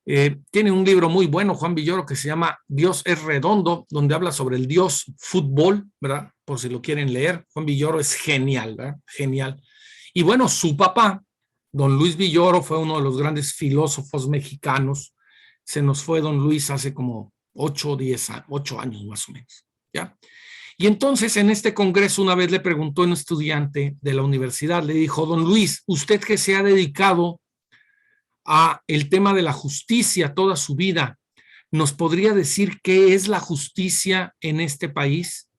Tiene un libro muy bueno, Juan Villoro, que se llama Dios es redondo, donde habla sobre el Dios fútbol, ¿verdad? Por si lo quieren leer. Juan Villoro es genial, ¿verdad? Genial. Y bueno, su papá, don Luis Villoro, fue uno de los grandes filósofos mexicanos. Se nos fue don Luis hace como 8 años más o menos, ¿ya? Y entonces en este congreso una vez le preguntó a un estudiante de la universidad, le dijo, don Luis, usted que se ha dedicado a el tema de la justicia toda su vida, ¿nos podría decir qué es la justicia en este país?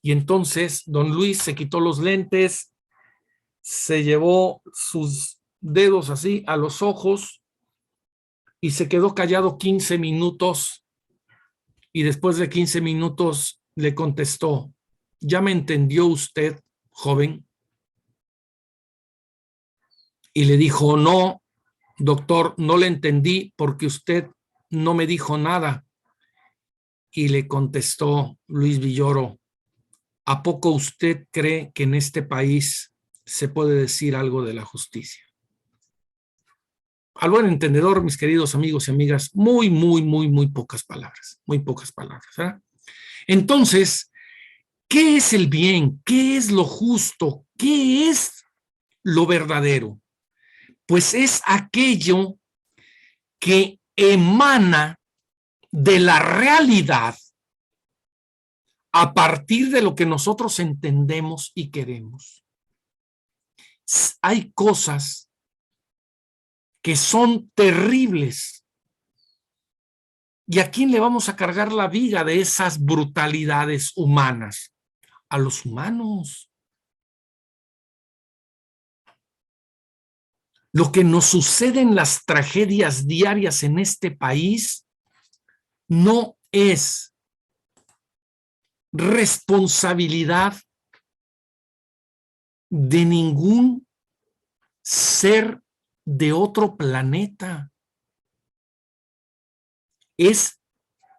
Y entonces don Luis se quitó los lentes, se llevó sus dedos así a los ojos y se quedó callado 15 minutos y después de 15 minutos le contestó, ¿ya me entendió usted, joven? Y le dijo, no, doctor, no le entendí porque usted no me dijo nada. Y le contestó Luis Villoro, ¿a poco usted cree que en este país se puede decir algo de la justicia? Al buen entendedor, mis queridos amigos y amigas, muy pocas palabras, ¿verdad? Entonces, ¿qué es el bien? ¿Qué es lo justo? ¿Qué es lo verdadero? Pues es aquello que emana de la realidad a partir de lo que nosotros entendemos y queremos. Hay cosas que son terribles. ¿Y a quién le vamos a cargar la viga de esas brutalidades humanas? A los humanos. Lo que nos sucede en las tragedias diarias en este país no es responsabilidad de ningún ser de otro planeta. Es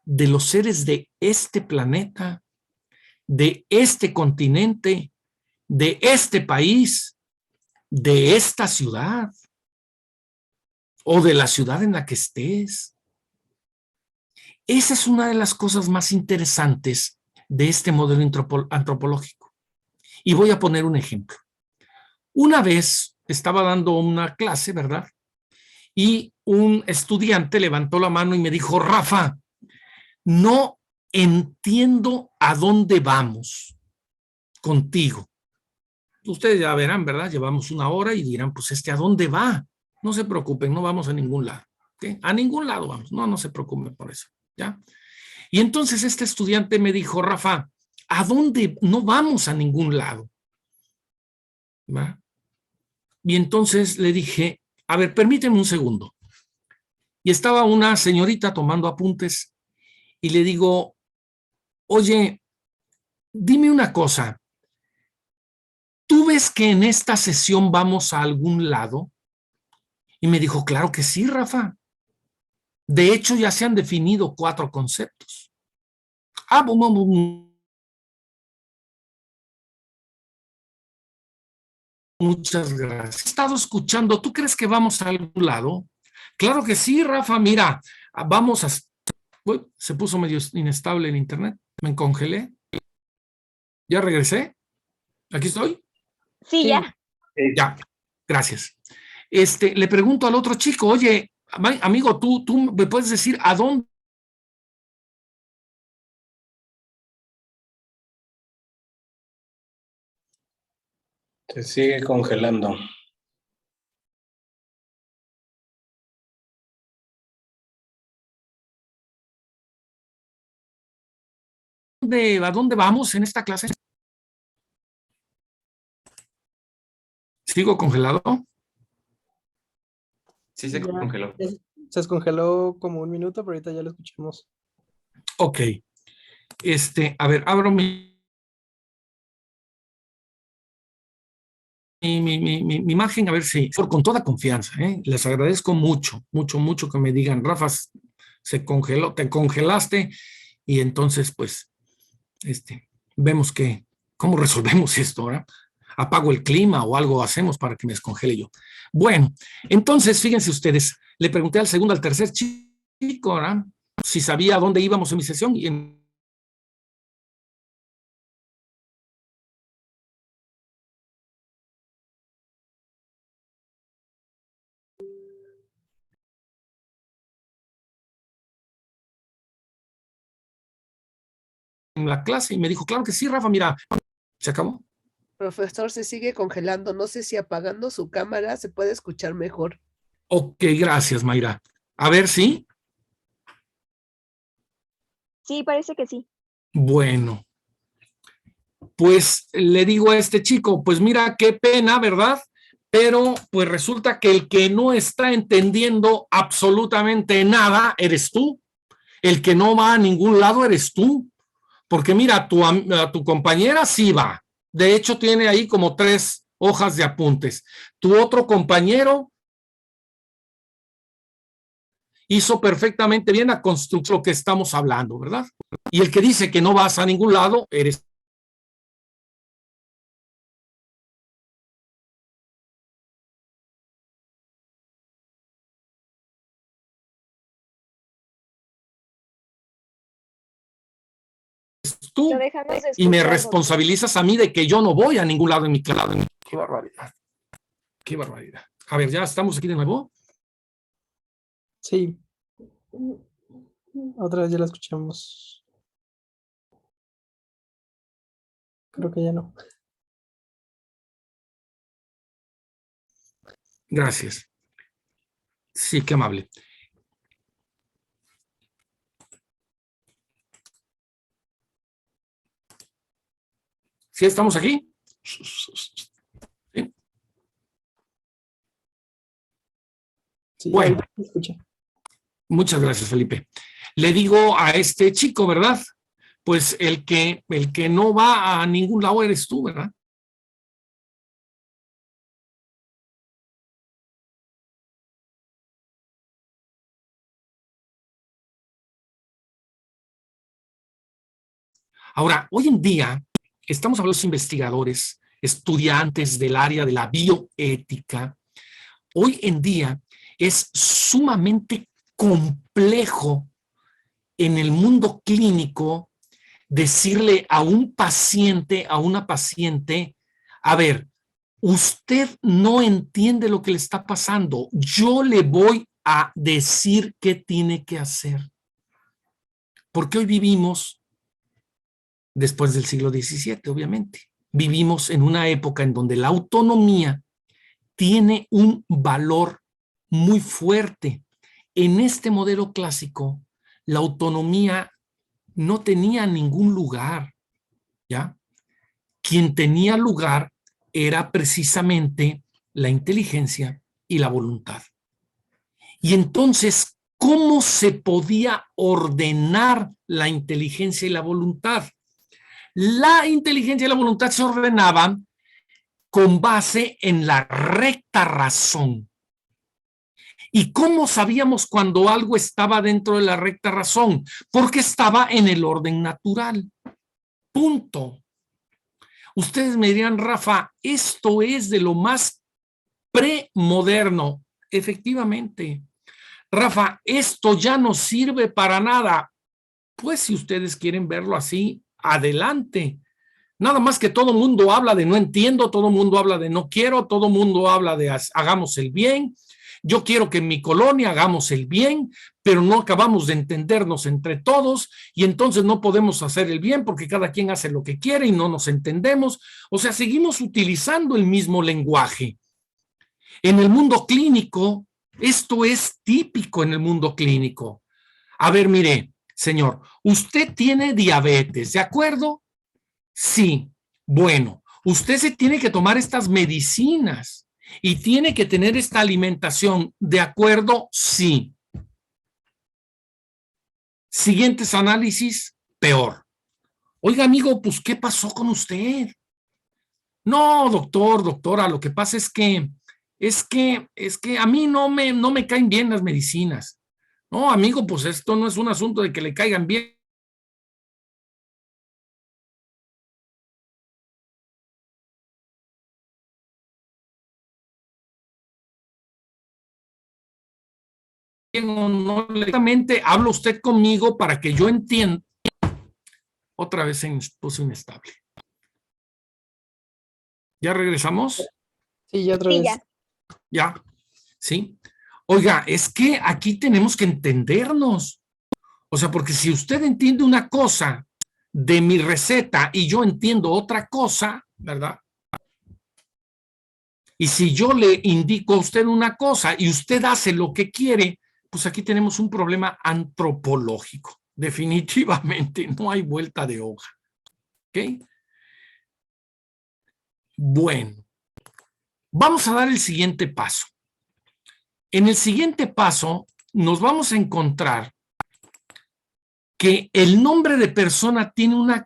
de los seres de este planeta, de este continente, de este país, de esta ciudad o de la ciudad en la que estés. Esa es una de las cosas más interesantes de este modelo antropológico. Y voy a poner un ejemplo. Una vez estaba dando una clase, ¿verdad? Y un estudiante levantó la mano y me dijo, Rafa, no entiendo a dónde vamos contigo. Ustedes ya verán, ¿verdad? Llevamos 1 hora y dirán, pues ¿a dónde va? No se preocupen, no vamos a ningún lado. ¿Okay? A ningún lado vamos. No se preocupen por eso. ¿Ya? Y entonces este estudiante me dijo, Rafa, ¿a dónde? No vamos a ningún lado. ¿Va? Y entonces le dije, a ver, permíteme un segundo. Y estaba una señorita tomando apuntes y le digo, oye, dime una cosa, ¿tú ves que en esta sesión vamos a algún lado? Y me dijo, claro que sí, Rafa. De hecho, ya se han definido 4 conceptos. Muchas gracias. He estado escuchando, ¿tú crees que vamos a algún lado? Claro que sí, Rafa, mira, vamos a... Uy, se puso medio inestable el internet, me congelé. ¿Ya regresé? ¿Aquí estoy? Sí, ya. Ya, gracias. Le pregunto al otro chico, oye, amigo, ¿tú me puedes decir a dónde? Se sigue congelando. ¿A dónde vamos en esta clase? ¿Sigo congelado? Sí, se congeló. Se descongeló como 1 minuto, pero ahorita ya lo escuchamos. Ok. A ver, abro mi imagen, a ver si, con toda confianza, les agradezco mucho que me digan, Rafa, se congeló, te congelaste, y entonces, pues, vemos cómo resolvemos esto, ¿verdad? apago el clima o algo hacemos para que me descongele yo. Bueno, entonces, fíjense ustedes, le pregunté al segundo, al tercer chico, ¿verdad?, si sabía a dónde íbamos en mi sesión y en la clase y me dijo, claro que sí, Rafa, mira, se acabó. Profesor, se sigue congelando. No sé si apagando su cámara se puede escuchar mejor. Ok, gracias, Mayra. A ver, ¿sí? Sí, parece que sí. Bueno, pues le digo a este chico, pues mira, qué pena, ¿verdad? Pero pues resulta que el que no está entendiendo absolutamente nada eres tú. El que no va a ningún lado eres tú. Porque mira, a tu compañera sí va. De hecho, tiene ahí como 3 hojas de apuntes. Tu otro compañero hizo perfectamente bien la construcción, lo que estamos hablando, ¿verdad? Y el que dice que no vas a ningún lado, eres tú. Lo dejamos de Y me escuchar, responsabilizas a mí de que yo no voy a ningún lado en mi clase. Qué barbaridad. Qué barbaridad. A ver, ya estamos aquí de nuevo. Sí, otra vez ya la escuchamos. Creo que ya no. Gracias. Sí, qué amable. ¿Sí estamos aquí? ¿Sí? Sí, Bueno. ahorita se escucha. Muchas gracias, Felipe. Le digo a este chico, ¿verdad? Pues el que no va a ningún lado eres tú, ¿verdad? Ahora, hoy en día, estamos hablando de los investigadores, estudiantes del área de la bioética. Hoy en día es sumamente complejo en el mundo clínico decirle a un paciente, a una paciente, a ver, usted no entiende lo que le está pasando, yo le voy a decir qué tiene que hacer. Porque hoy vivimos, después del siglo XVII, obviamente, vivimos en una época en donde la autonomía tiene un valor muy fuerte. En este modelo clásico, la autonomía no tenía ningún lugar, ¿ya? Quien tenía lugar era precisamente la inteligencia y la voluntad. Y entonces, ¿cómo se podía ordenar la inteligencia y la voluntad? La inteligencia y la voluntad se ordenaban con base en la recta razón. ¿Y cómo sabíamos cuando algo estaba dentro de la recta razón? Porque estaba en el orden natural. Punto. Ustedes me dirán, Rafa, esto es de lo más premoderno. Efectivamente. Rafa, esto ya no sirve para nada. Pues si ustedes quieren verlo así, adelante. Nada más que todo mundo habla de no entiendo, todo mundo habla de no quiero, todo mundo habla de hagamos el bien. Yo quiero que en mi colonia hagamos el bien, pero no acabamos de entendernos entre todos y entonces no podemos hacer el bien porque cada quien hace lo que quiere y no nos entendemos. O sea, seguimos utilizando el mismo lenguaje. En el mundo clínico, esto es típico en el mundo clínico. A ver, mire, señor, usted tiene diabetes, ¿de acuerdo? Sí. Bueno, usted se tiene que tomar estas medicinas y tiene que tener esta alimentación, ¿de acuerdo? Sí. Siguientes análisis, peor. Oiga, amigo, pues, ¿qué pasó con usted? No, doctor, doctora, lo que pasa es que a mí no me caen bien las medicinas. No, amigo, pues esto no es un asunto de que le caigan bien. o no legalmente, habla usted conmigo para que yo entienda. Otra vez se puso inestable. ¿Ya regresamos? Sí, ya otra Sí, vez. ya. ¿Ya? ¿Sí? Oiga, es que aquí tenemos que entendernos. O sea, porque si usted entiende una cosa de mi receta y yo entiendo otra cosa, ¿verdad? Y si yo le indico a usted una cosa y usted hace lo que quiere, pues aquí tenemos un problema antropológico. Definitivamente no hay vuelta de hoja. ¿Ok? Bueno, vamos a dar el siguiente paso. En el siguiente paso nos vamos a encontrar que el nombre de persona tiene una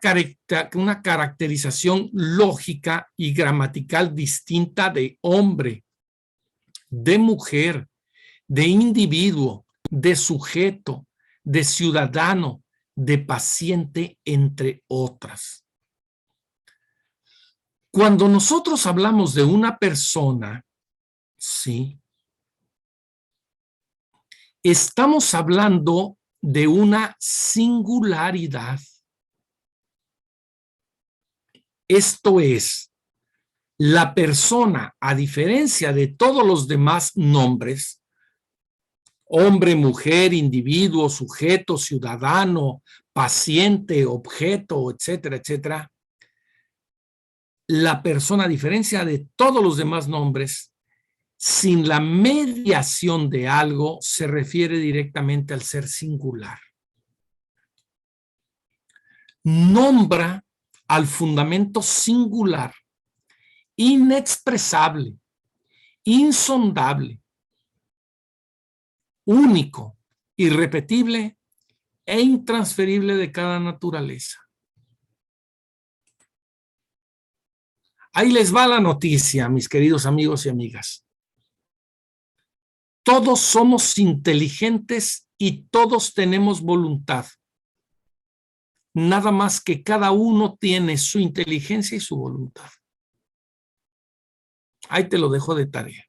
caracterización lógica y gramatical distinta de hombre, de mujer, de individuo, de sujeto, de ciudadano, de paciente, entre otras. Cuando nosotros hablamos de una persona, sí, estamos hablando de una singularidad. Esto es, la persona, a diferencia de todos los demás nombres, hombre, mujer, individuo, sujeto, ciudadano, paciente, objeto, etcétera, etcétera, la persona, a diferencia de todos los demás nombres, sin la mediación de algo, se refiere directamente al ser singular. Nombra al fundamento singular, inexpresable, insondable, único, irrepetible e intransferible de cada naturaleza. Ahí les va la noticia, mis queridos amigos y amigas. Todos somos inteligentes y todos tenemos voluntad. Nada más que cada uno tiene su inteligencia y su voluntad. Ahí te lo dejo de tarea.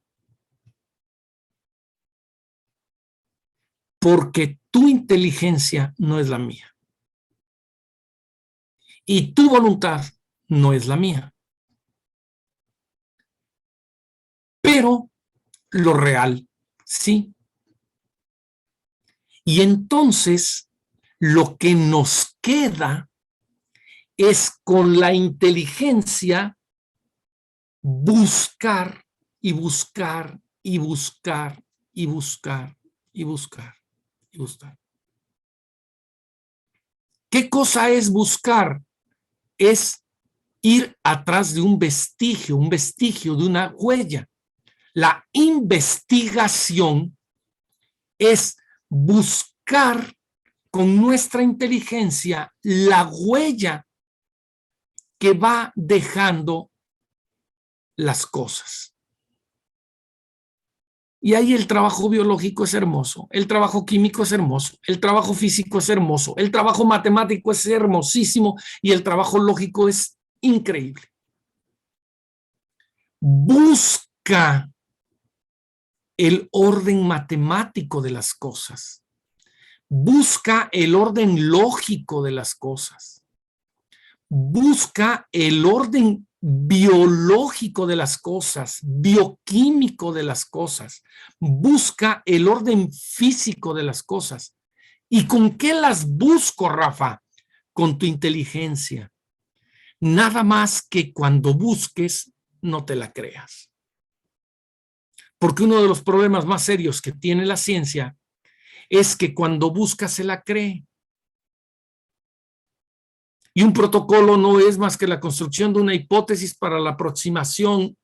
Porque tu inteligencia no es la mía. Y tu voluntad no es la mía. Pero lo real, sí. Y entonces, lo que nos queda es con la inteligencia buscar y buscar y buscar y buscar y buscar y buscar. ¿Qué cosa es buscar? Es ir atrás de un vestigio de una huella. La investigación es buscar con nuestra inteligencia la huella que va dejando las cosas. Y ahí el trabajo biológico es hermoso, el trabajo químico es hermoso, el trabajo físico es hermoso, el trabajo matemático es hermosísimo y el trabajo lógico es increíble. Busca el orden matemático de las cosas. Busca el orden lógico de las cosas. Busca el orden biológico de las cosas, bioquímico de las cosas. Busca el orden físico de las cosas. ¿Y con qué las busco, Rafa? Con tu inteligencia. Nada más que cuando busques, no te la creas. Porque uno de los problemas más serios que tiene la ciencia es que cuando busca se la cree. Y un protocolo no es más que la construcción de una hipótesis para la aproximación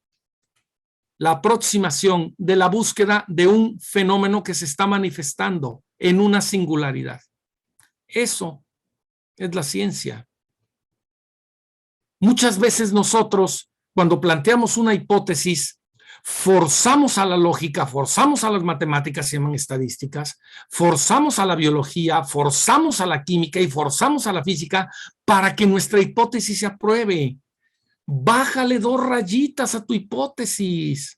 de la búsqueda de un fenómeno que se está manifestando en una singularidad. Eso es la ciencia. Muchas veces nosotros, cuando planteamos una hipótesis, forzamos a la lógica, forzamos a las matemáticas, se llaman estadísticas, forzamos a la biología, forzamos a la química y forzamos a la física para que nuestra hipótesis se apruebe. Bájale 2 rayitas a tu hipótesis.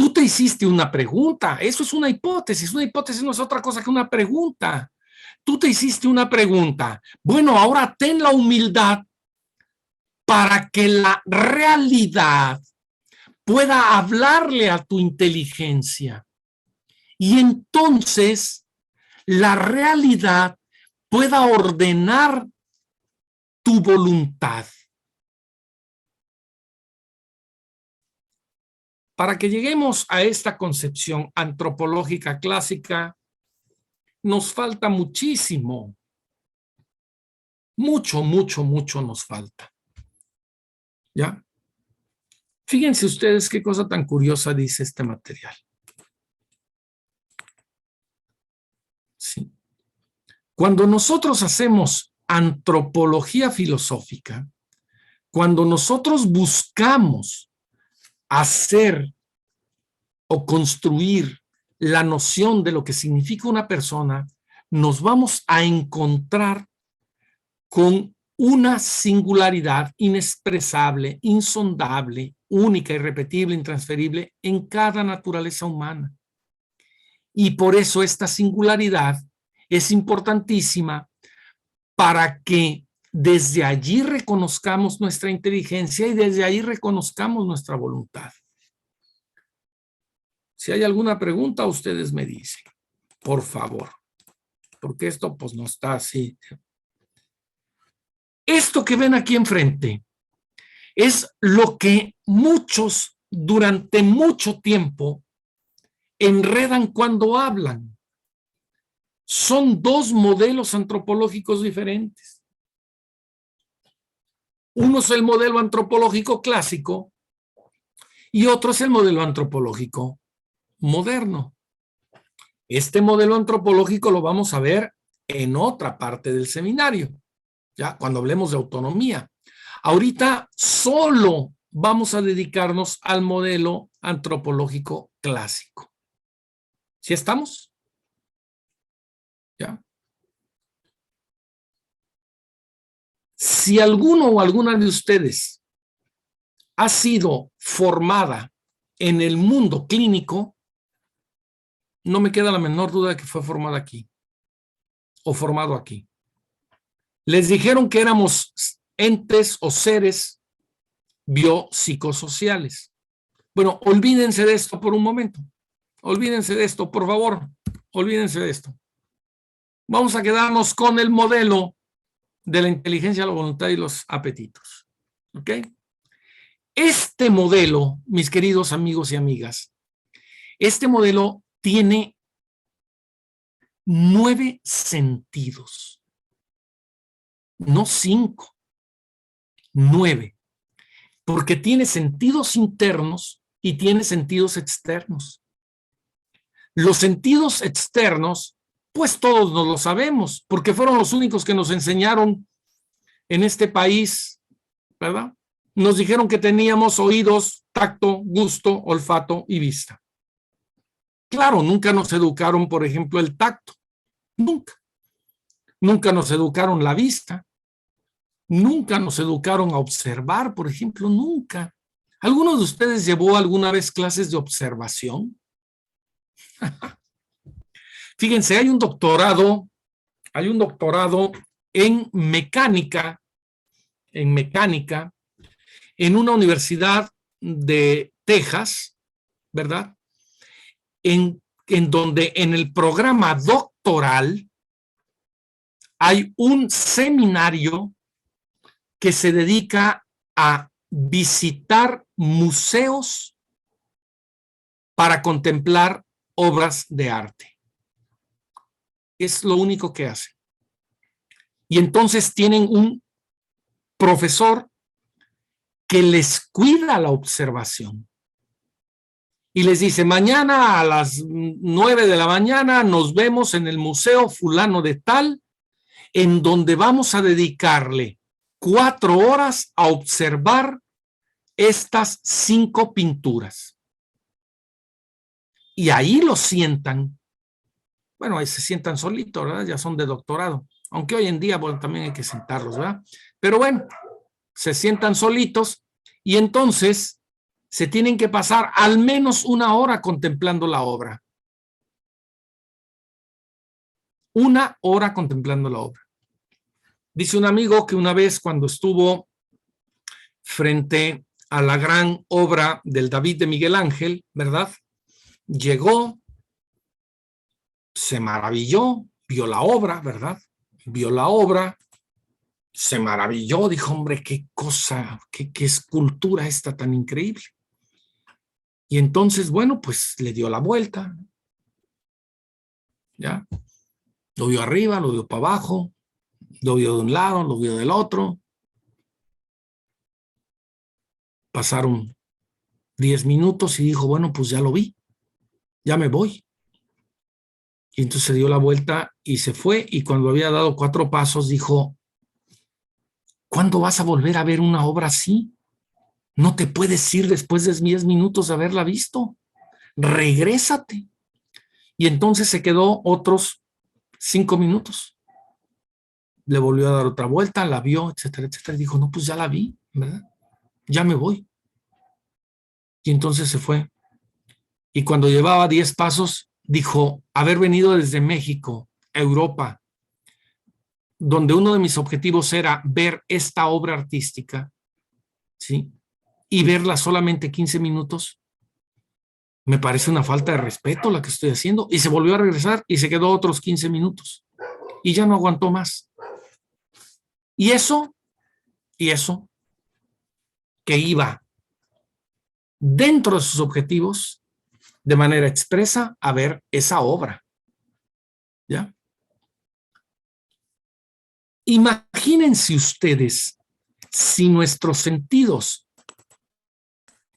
Tú te hiciste una pregunta. Eso es una hipótesis. Una hipótesis no es otra cosa que una pregunta. Tú te hiciste una pregunta. Bueno, ahora ten la humildad para que la realidad pueda hablarle a tu inteligencia. Y entonces la realidad pueda ordenar tu voluntad. Para que lleguemos a esta concepción antropológica clásica, nos falta muchísimo. Mucho nos falta. ¿Ya? Fíjense ustedes qué cosa tan curiosa dice este material. Sí. Cuando nosotros hacemos antropología filosófica, cuando nosotros buscamos hacer o construir la noción de lo que significa una persona, nos vamos a encontrar con una singularidad inexpresable, insondable, única, irrepetible, intransferible en cada naturaleza humana. Y por eso esta singularidad es importantísima para que desde allí reconozcamos nuestra inteligencia y desde allí reconozcamos nuestra voluntad. Si hay alguna pregunta, ustedes me dicen, por favor, porque esto pues no está así. Esto que ven aquí enfrente es lo que muchos durante mucho tiempo enredan cuando hablan. Son dos modelos antropológicos diferentes. Uno es el modelo antropológico clásico y otro es el modelo antropológico moderno. Este modelo antropológico lo vamos a ver en otra parte del seminario, ya cuando hablemos de autonomía. Ahorita solo vamos a dedicarnos al modelo antropológico clásico. ¿Sí estamos? ¿Ya? Si alguno o alguna de ustedes ha sido formada en el mundo clínico, no me queda la menor duda de que fue formada aquí o formado aquí. Les dijeron que éramos entes o seres biopsicosociales. Bueno, olvídense de esto por un momento. Olvídense de esto, por favor. Olvídense de esto. Vamos a quedarnos con el modelo de la inteligencia, la voluntad y los apetitos. ¿Ok? Este modelo, mis queridos amigos y amigas, este modelo tiene 9 sentidos. No 5, 9. Porque tiene sentidos internos y tiene sentidos externos. Los sentidos externos, pues todos nos lo sabemos, porque fueron los únicos que nos enseñaron en este país, ¿verdad? Nos dijeron que teníamos oídos, tacto, gusto, olfato y vista. Claro, nunca nos educaron, por ejemplo, el tacto. Nunca. Nunca nos educaron la vista. Nunca nos educaron a observar, por ejemplo, nunca. ¿Alguno de ustedes llevó alguna vez clases de observación? Fíjense, hay un doctorado en mecánica, en una universidad de Texas, ¿verdad? En donde en el programa doctoral hay un seminario que se dedica a visitar museos para contemplar obras de arte. Es lo único que hacen. Y entonces tienen un profesor que les cuida la observación. Y les dice, mañana a las 9 de la mañana nos vemos en el Museo Fulano de Tal, en donde vamos a dedicarle 4 horas a observar estas 5 pinturas. Y ahí los sientan. Bueno, ahí se sientan solitos, ¿verdad? Ya son de doctorado. Aunque hoy en día, bueno, también hay que sentarlos, ¿verdad? Pero bueno, se sientan solitos y entonces se tienen que pasar al menos 1 hora contemplando la obra. 1 hora contemplando la obra. Dice un amigo que una vez cuando estuvo frente a la gran obra del David de Miguel Ángel, ¿verdad? Llegó, se maravilló, vio la obra, ¿verdad? Vio la obra, se maravilló, dijo, hombre, qué cosa, qué escultura esta tan increíble. Y entonces, bueno, pues le dio la vuelta, ¿ya? Lo vio arriba, lo vio para abajo, lo vio de un lado, lo vio del otro. Pasaron 10 minutos y dijo, bueno, pues ya lo vi, ya me voy. Y entonces se dio la vuelta y se fue, y cuando había dado 4 pasos dijo, ¿cuándo vas a volver a ver una obra así? No te puedes ir después de 10 minutos de haberla visto. Regrésate. Y entonces se quedó otros 5 minutos. Le volvió a dar otra vuelta, la vio, etcétera, etcétera. Y dijo, no, pues ya la vi, ¿verdad? Ya me voy. Y entonces se fue. Y cuando llevaba 10 pasos, dijo, haber venido desde México, Europa, donde uno de mis objetivos era ver esta obra artística, ¿sí? Y verla solamente 15 minutos, me parece una falta de respeto la que estoy haciendo. Y se volvió a regresar y se quedó otros 15 minutos. Y ya no aguantó más. Y eso, que iba dentro de sus objetivos, de manera expresa, a ver esa obra. ¿Ya? Imagínense ustedes si nuestros sentidos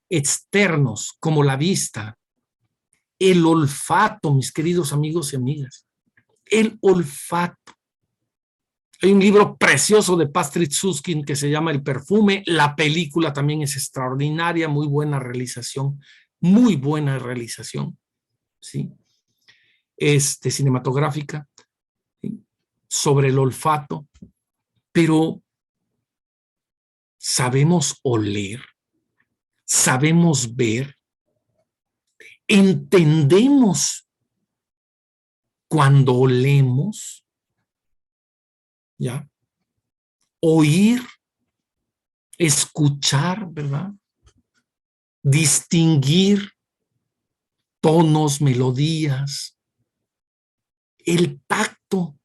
externos, como la vista, el olfato, mis queridos amigos y amigas, el olfato. Hay un libro precioso de Patrick Süskind que se llama El perfume. La película también es extraordinaria, muy buena realización, ¿sí? Cinematográfica, ¿sí? Sobre el olfato. Pero sabemos oler, sabemos ver, entendemos cuando olemos, ¿ya? Oír, escuchar, ¿verdad? Distinguir tonos, melodías, el tacto.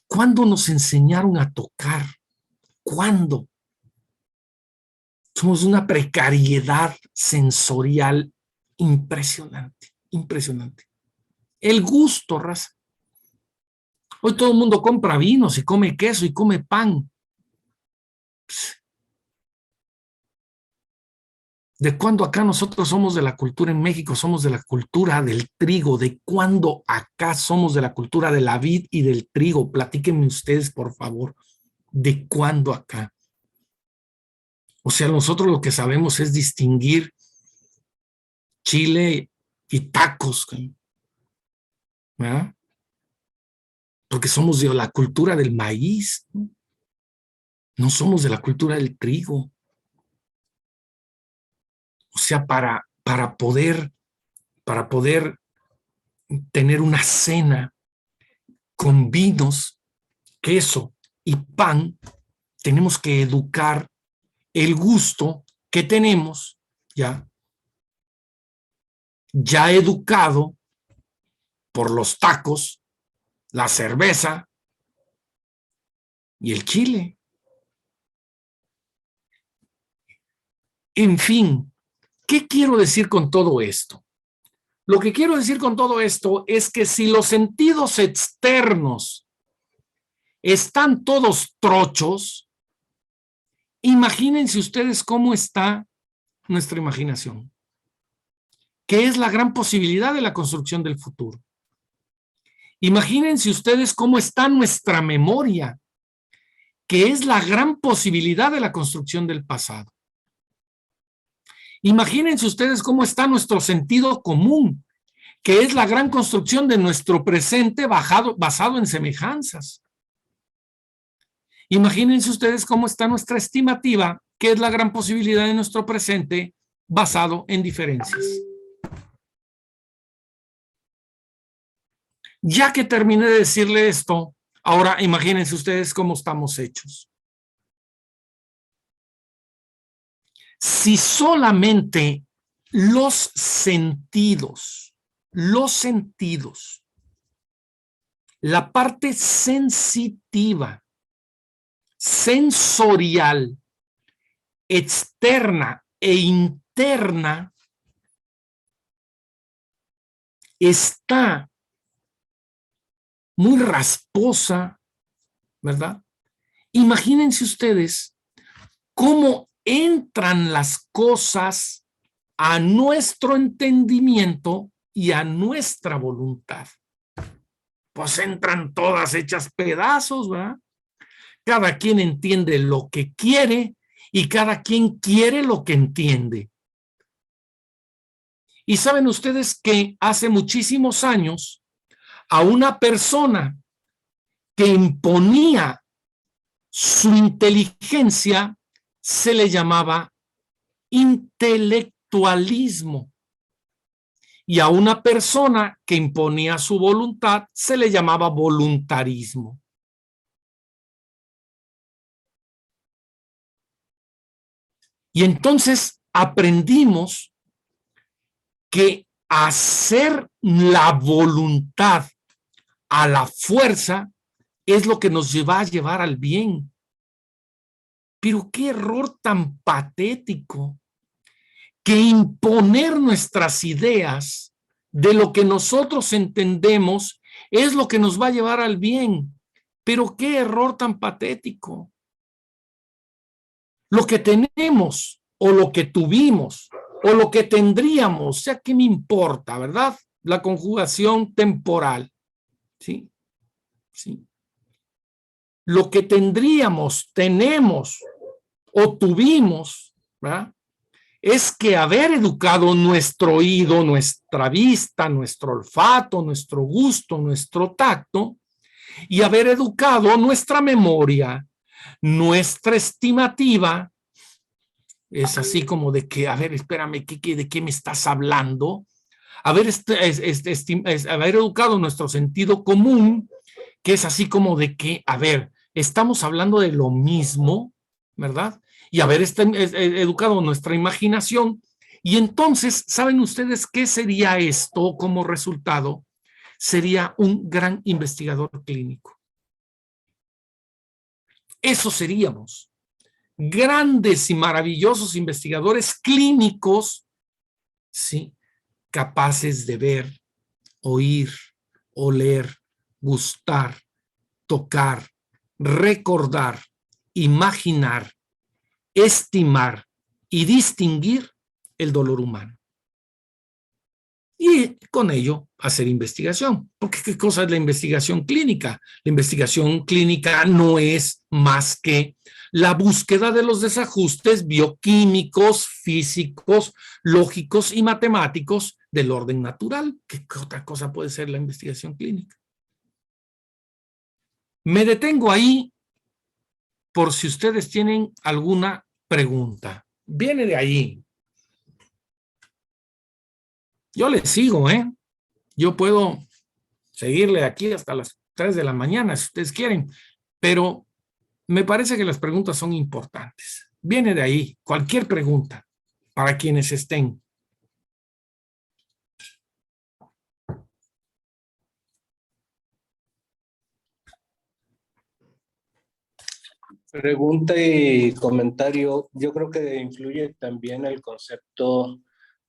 ¿Cuándo nos enseñaron a tocar? ¿Cuándo? Somos una precariedad sensorial impresionante, impresionante. El gusto, raza. Hoy todo el mundo compra vinos y come queso y come pan. ¿De cuándo acá nosotros somos de la cultura en México? Somos de la cultura del trigo. ¿De cuándo acá somos de la cultura de la vid y del trigo? Platíquenme ustedes, por favor. ¿De cuándo acá? O sea, nosotros lo que sabemos es distinguir chile y tacos, ¿verdad? Porque somos de la cultura del maíz, ¿no? No somos de la cultura del trigo. O sea, para poder tener una cena con vinos, queso y pan, tenemos que educar el gusto que tenemos ya educado por los tacos, la cerveza y el chile. En fin, ¿qué quiero decir con todo esto? Lo que quiero decir con todo esto es que si los sentidos externos están todos trochos, imagínense ustedes cómo está nuestra imaginación, que es la gran posibilidad de la construcción del futuro. Imagínense ustedes cómo está nuestra memoria, que es la gran posibilidad de la construcción del pasado. Imagínense ustedes cómo está nuestro sentido común, que es la gran construcción de nuestro presente basado en semejanzas. Imagínense ustedes cómo está nuestra estimativa, que es la gran posibilidad de nuestro presente basado en diferencias. Ya que terminé de decirle esto, ahora imagínense ustedes cómo estamos hechos. Si solamente los sentidos, la parte sensitiva, sensorial, externa e interna está muy rasposa, ¿verdad? Imagínense ustedes cómo entran las cosas a nuestro entendimiento y a nuestra voluntad. Pues entran todas hechas pedazos, ¿verdad? Cada quien entiende lo que quiere y cada quien quiere lo que entiende. Y saben ustedes que hace muchísimos años a una persona que imponía su inteligencia se le llamaba intelectualismo. Y a una persona que imponía su voluntad se le llamaba voluntarismo. Y entonces aprendimos que hacer la voluntad a la fuerza es lo que nos va a llevar al bien. Pero qué error tan patético, que imponer nuestras ideas de lo que nosotros entendemos es lo que nos va a llevar al bien. Pero qué error tan patético. Lo que tenemos o lo que tuvimos o lo que tendríamos, o sea, ¿qué me importa, verdad? La conjugación temporal, ¿sí? Sí. Lo que tendríamos, tenemos o tuvimos, ¿verdad? Es que haber educado nuestro oído, nuestra vista, nuestro olfato, nuestro gusto, nuestro tacto, y haber educado nuestra memoria, nuestra estimativa, es así como de que, a ver, espérame, ¿de qué me estás hablando? Haber educado nuestro sentido común, que es así como de que, a ver, estamos hablando de lo mismo, ¿verdad? Y haber educado nuestra imaginación. Y entonces, ¿saben ustedes qué sería esto como resultado? Sería un gran investigador clínico. Eso seríamos. Grandes y maravillosos investigadores clínicos, ¿sí? Capaces de ver, oír, oler, gustar, tocar, recordar, imaginar, estimar y distinguir el dolor humano. Y con ello hacer investigación. Porque ¿qué cosa es la investigación clínica? La investigación clínica no es más que la búsqueda de los desajustes bioquímicos, físicos, lógicos y matemáticos del orden natural. ¿Qué otra cosa puede ser la investigación clínica? Me detengo ahí por si ustedes tienen alguna pregunta. Viene de ahí. Yo le sigo, ¿eh? Yo puedo seguirle aquí hasta las 3 de la mañana, si ustedes quieren, pero me parece que las preguntas son importantes. Viene de ahí, cualquier pregunta, para quienes estén. Pregunta y comentario. Yo creo que influye también el concepto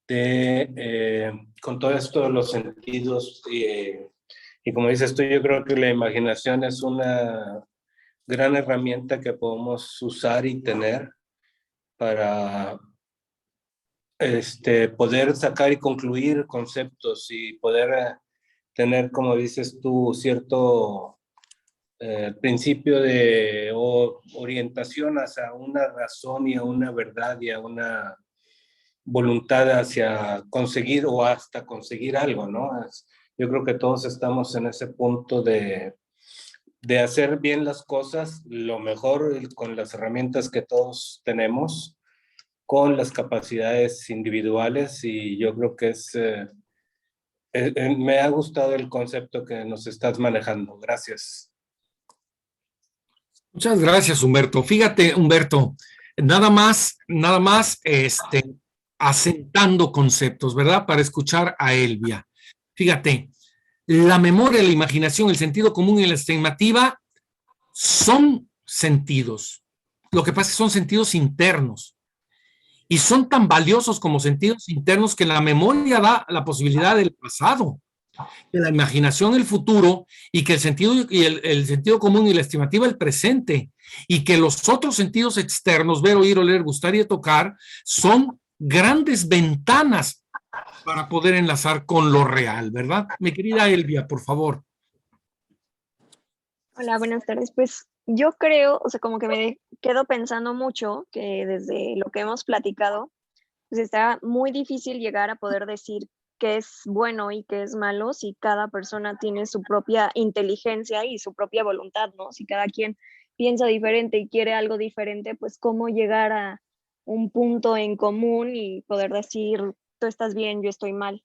de, con todo esto de los sentidos, y como dices tú, yo creo que la imaginación es una gran herramienta que podemos usar y tener para poder sacar y concluir conceptos y poder tener, como dices tú, cierto principio de orientación hacia una razón y a una verdad y a una voluntad hacia conseguir o hasta conseguir algo, ¿no? Yo creo que todos estamos en ese punto de de hacer bien las cosas lo mejor con las herramientas que todos tenemos, con las capacidades individuales, y yo creo que me ha gustado el concepto que nos estás manejando. Gracias. Muchas gracias, Humberto. Fíjate, Humberto, nada más, asentando conceptos, ¿verdad? Para escuchar a Elvia. Fíjate, la memoria, la imaginación, el sentido común y la estimativa son sentidos. Lo que pasa es que son sentidos internos y son tan valiosos como sentidos internos que la memoria da la posibilidad del pasado, de la imaginación el futuro, y que el sentido y el sentido común y la estimativa el presente, y que los otros sentidos externos, ver, oír, oler, gustar y tocar, son grandes ventanas para poder enlazar con lo real, ¿verdad? Mi querida Elvia, por favor. Hola, buenas tardes. Pues yo creo, o sea, como que me quedo pensando mucho que desde lo que hemos platicado, pues está muy difícil llegar a poder decir qué es bueno y qué es malo si cada persona tiene su propia inteligencia y su propia voluntad, ¿no? Si cada quien piensa diferente y quiere algo diferente, pues cómo llegar a un punto en común y poder decir, tú estás bien, yo estoy mal.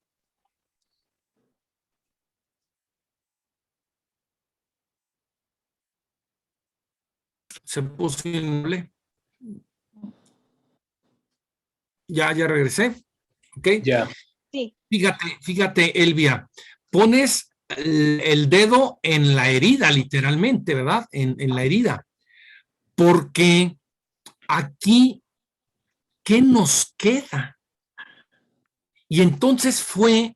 Se puso inable. Ya regresé. ¿Ok? Ya. Sí, Fíjate, Elvia, pones el dedo en la herida, literalmente, ¿verdad? En la herida. Porque aquí, ¿qué nos queda? Y entonces fue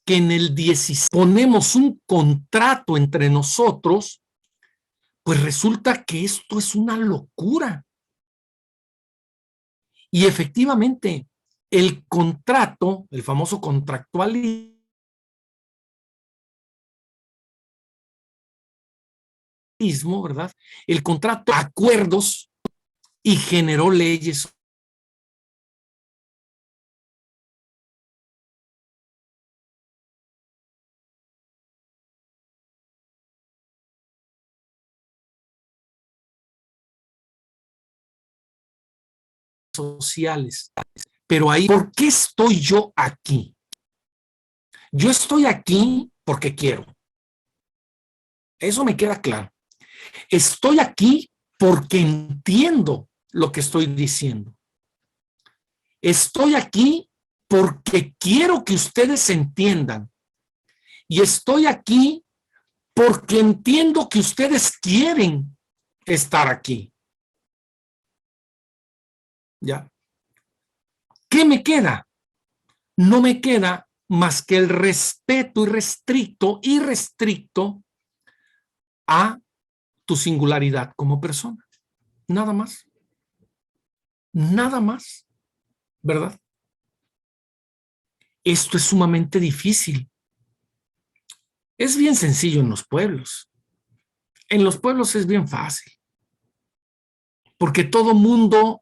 que en el 16 ponemos un contrato entre nosotros, pues resulta que esto es una locura. Y efectivamente, el contrato, el famoso contractualismo, ¿verdad? El contrato, acuerdos, y generó leyes sociales. Pero ahí, ¿por qué estoy yo aquí? Yo estoy aquí porque quiero. Eso me queda claro. Estoy aquí porque entiendo lo que estoy diciendo. Estoy aquí porque quiero que ustedes entiendan. Y estoy aquí porque entiendo que ustedes quieren estar aquí. ¿Ya? ¿Qué me queda? No me queda más que el respeto irrestricto a tu singularidad como persona. Nada más. Nada más. ¿Verdad? Esto es sumamente difícil. Es bien sencillo en los pueblos. En los pueblos es bien fácil. Porque todo mundo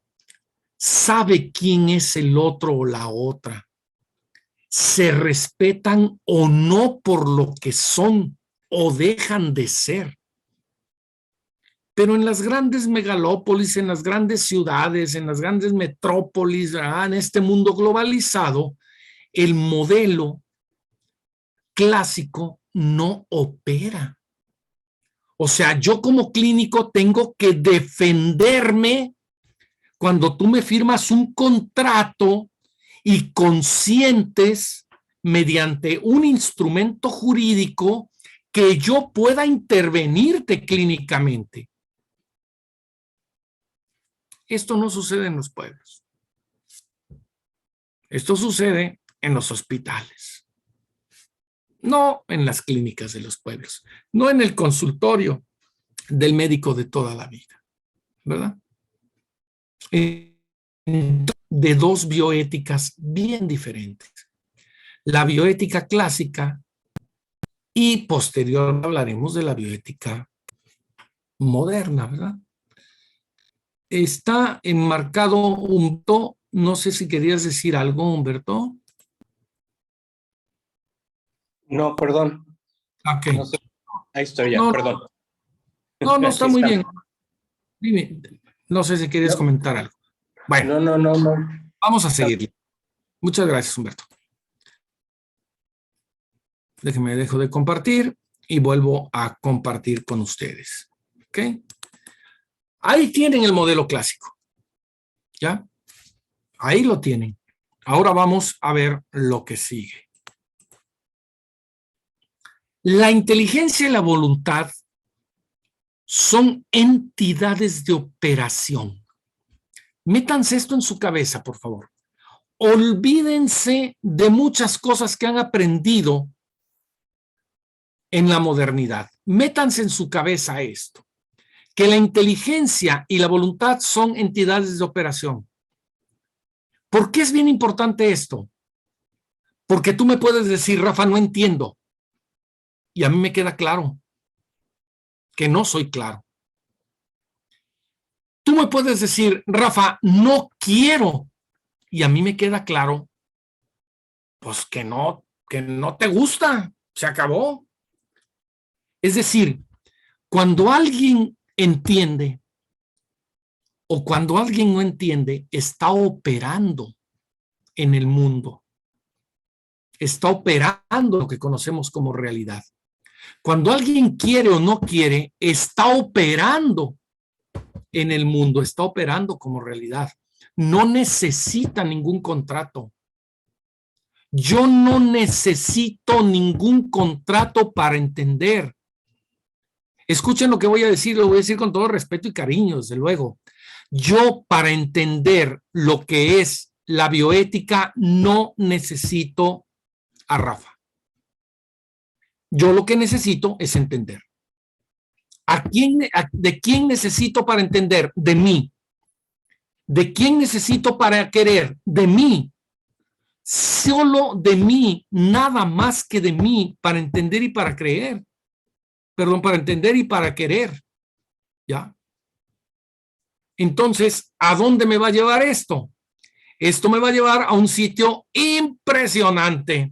sabe quién es el otro o la otra. Se respetan o no por lo que son o dejan de ser. Pero en las grandes megalópolis, en las grandes ciudades, en las grandes metrópolis, en este mundo globalizado, el modelo clásico no opera. O sea, yo como clínico tengo que defenderme cuando tú me firmas un contrato y consientes mediante un instrumento jurídico que yo pueda intervenirte clínicamente. Esto no sucede en los pueblos. Esto sucede en los hospitales. No en las clínicas de los pueblos, no en el consultorio del médico de toda la vida, ¿verdad? De dos bioéticas bien diferentes. La bioética clásica y posterior hablaremos de la bioética moderna, ¿verdad? Está enmarcado Humberto. No sé si querías decir algo, Humberto. No, perdón. Ok. No sé. Ahí estoy ya, No, perdón. no Aquí está muy está. bien. Dime, no sé si querías No. comentar algo. Bueno, No. vamos a seguir. Muchas gracias, Humberto. Déjenme, dejo de compartir y vuelvo a compartir con ustedes. ¿Ok? Ahí tienen el modelo clásico. ¿Ya? Ahí lo tienen. Ahora vamos a ver lo que sigue. La inteligencia y la voluntad son entidades de operación. Métanse esto en su cabeza, por favor. Olvídense de muchas cosas que han aprendido en la modernidad. Métanse en su cabeza esto, que la inteligencia y la voluntad son entidades de operación. ¿Por qué es bien importante esto? Porque tú me puedes decir, Rafa, no entiendo. Y a mí me queda claro que no soy claro. Tú me puedes decir, Rafa, no quiero. Y a mí me queda claro, pues que no te gusta. Se acabó. Es decir, cuando alguien entiende o cuando alguien no entiende, está operando en el mundo. Está operando lo que conocemos como realidad. Cuando alguien quiere o no quiere, está operando en el mundo, está operando como realidad. No necesita ningún contrato. Yo no necesito ningún contrato para entender. Escuchen lo que voy a decir, lo voy a decir con todo respeto y cariño, desde luego. Yo, para entender lo que es la bioética, no necesito a Rafa. Yo lo que necesito es entender. ¿De quién necesito para entender? De mí. ¿De quién necesito para querer? De mí. Solo de mí, nada más que de mí, para entender y para creer. Perdón, para entender y para querer. ¿Ya? Entonces, ¿a dónde me va a llevar esto? Esto me va a llevar a un sitio impresionante.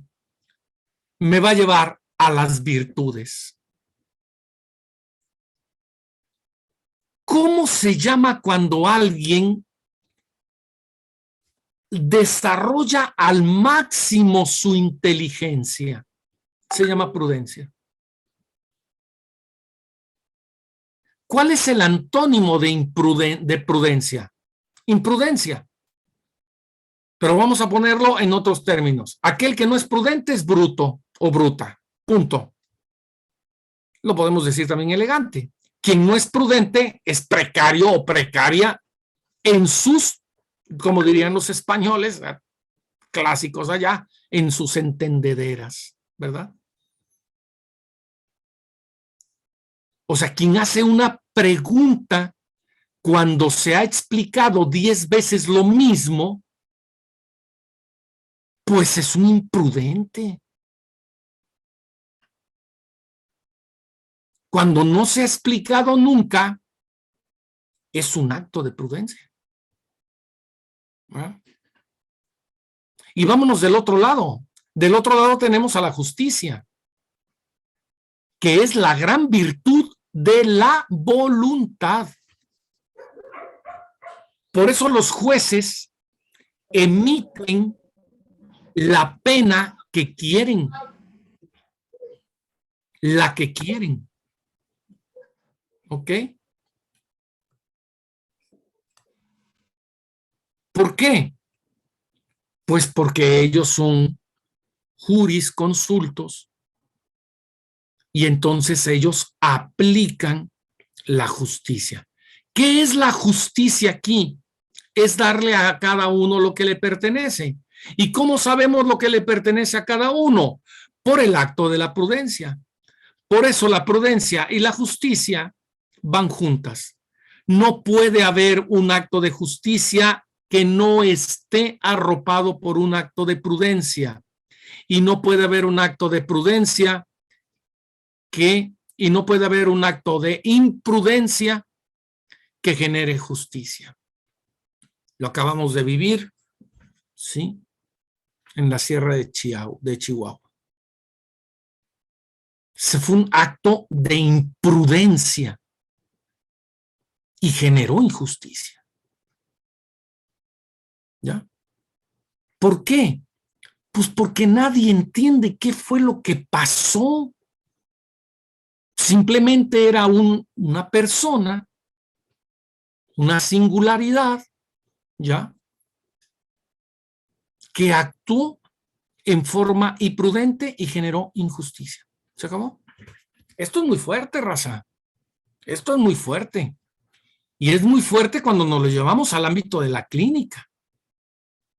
Me va a llevar a las virtudes. ¿Cómo se llama cuando alguien desarrolla al máximo su inteligencia? Se llama prudencia. ¿Cuál es el antónimo de prudencia? Imprudencia. Pero vamos a ponerlo en otros términos. Aquel que no es prudente es bruto o bruta. Punto. Lo podemos decir también elegante. Quien no es prudente es precario o precaria en sus, como dirían los españoles, clásicos allá, en sus entendederas, ¿verdad? O sea, quien hace una pregunta cuando se ha explicado 10 veces lo mismo, pues es un imprudente. Cuando no se ha explicado nunca, es un acto de prudencia. ¿Ah? Y vámonos del otro lado. Del otro lado tenemos a la justicia, que es la gran virtud de la voluntad. Por eso los jueces emiten la pena que quieren, la que quieren. ¿Ok? ¿Por qué? Pues porque ellos son jurisconsultos y entonces ellos aplican la justicia. ¿Qué es la justicia aquí? Es darle a cada uno lo que le pertenece. ¿Y cómo sabemos lo que le pertenece a cada uno? Por el acto de la prudencia. Por eso la prudencia y la justicia van juntas. No puede haber un acto de justicia que no esté arropado por un acto de prudencia. Y no puede haber un acto de prudencia que y no puede haber un acto de imprudencia que genere justicia. Lo acabamos de vivir, ¿sí? En la sierra de Chihuahua. Se fue un acto de imprudencia y generó injusticia. ¿Ya? ¿Por qué? Pues porque nadie entiende qué fue lo que pasó. Simplemente era una persona, una singularidad, ¿ya? Que actuó en forma imprudente y generó injusticia. ¿Se acabó? Esto es muy fuerte, raza. Esto es muy fuerte. Y es muy fuerte cuando nos lo llevamos al ámbito de la clínica.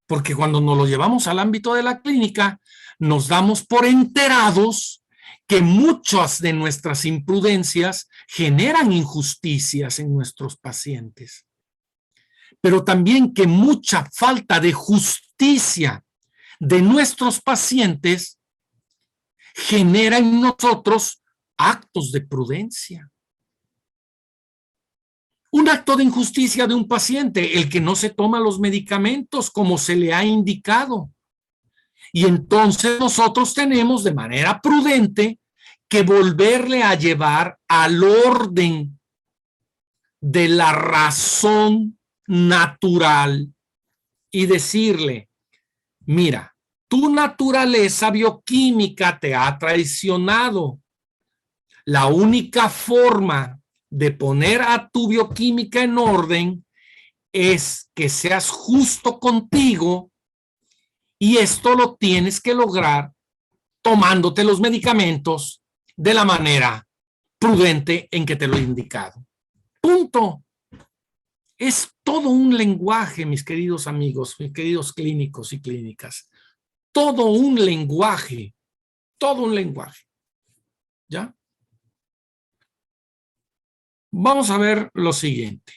Porque cuando nos lo llevamos al ámbito de la clínica, nos damos por enterados que muchas de nuestras imprudencias generan injusticias en nuestros pacientes. Pero también que mucha falta de justicia de nuestros pacientes genera en nosotros actos de prudencia. Un acto de injusticia de un paciente, el que no se toma los medicamentos como se le ha indicado. Y entonces nosotros tenemos de manera prudente que volverle a llevar al orden de la razón natural y decirle, mira, tu naturaleza bioquímica te ha traicionado. La única forma de poner a tu bioquímica en orden es que seas justo contigo y esto lo tienes que lograr tomándote los medicamentos de la manera prudente en que te lo he indicado. Punto. Es todo un lenguaje, mis queridos amigos, mis queridos clínicos y clínicas. Todo un lenguaje. Todo un lenguaje. ¿Ya? Vamos a ver lo siguiente.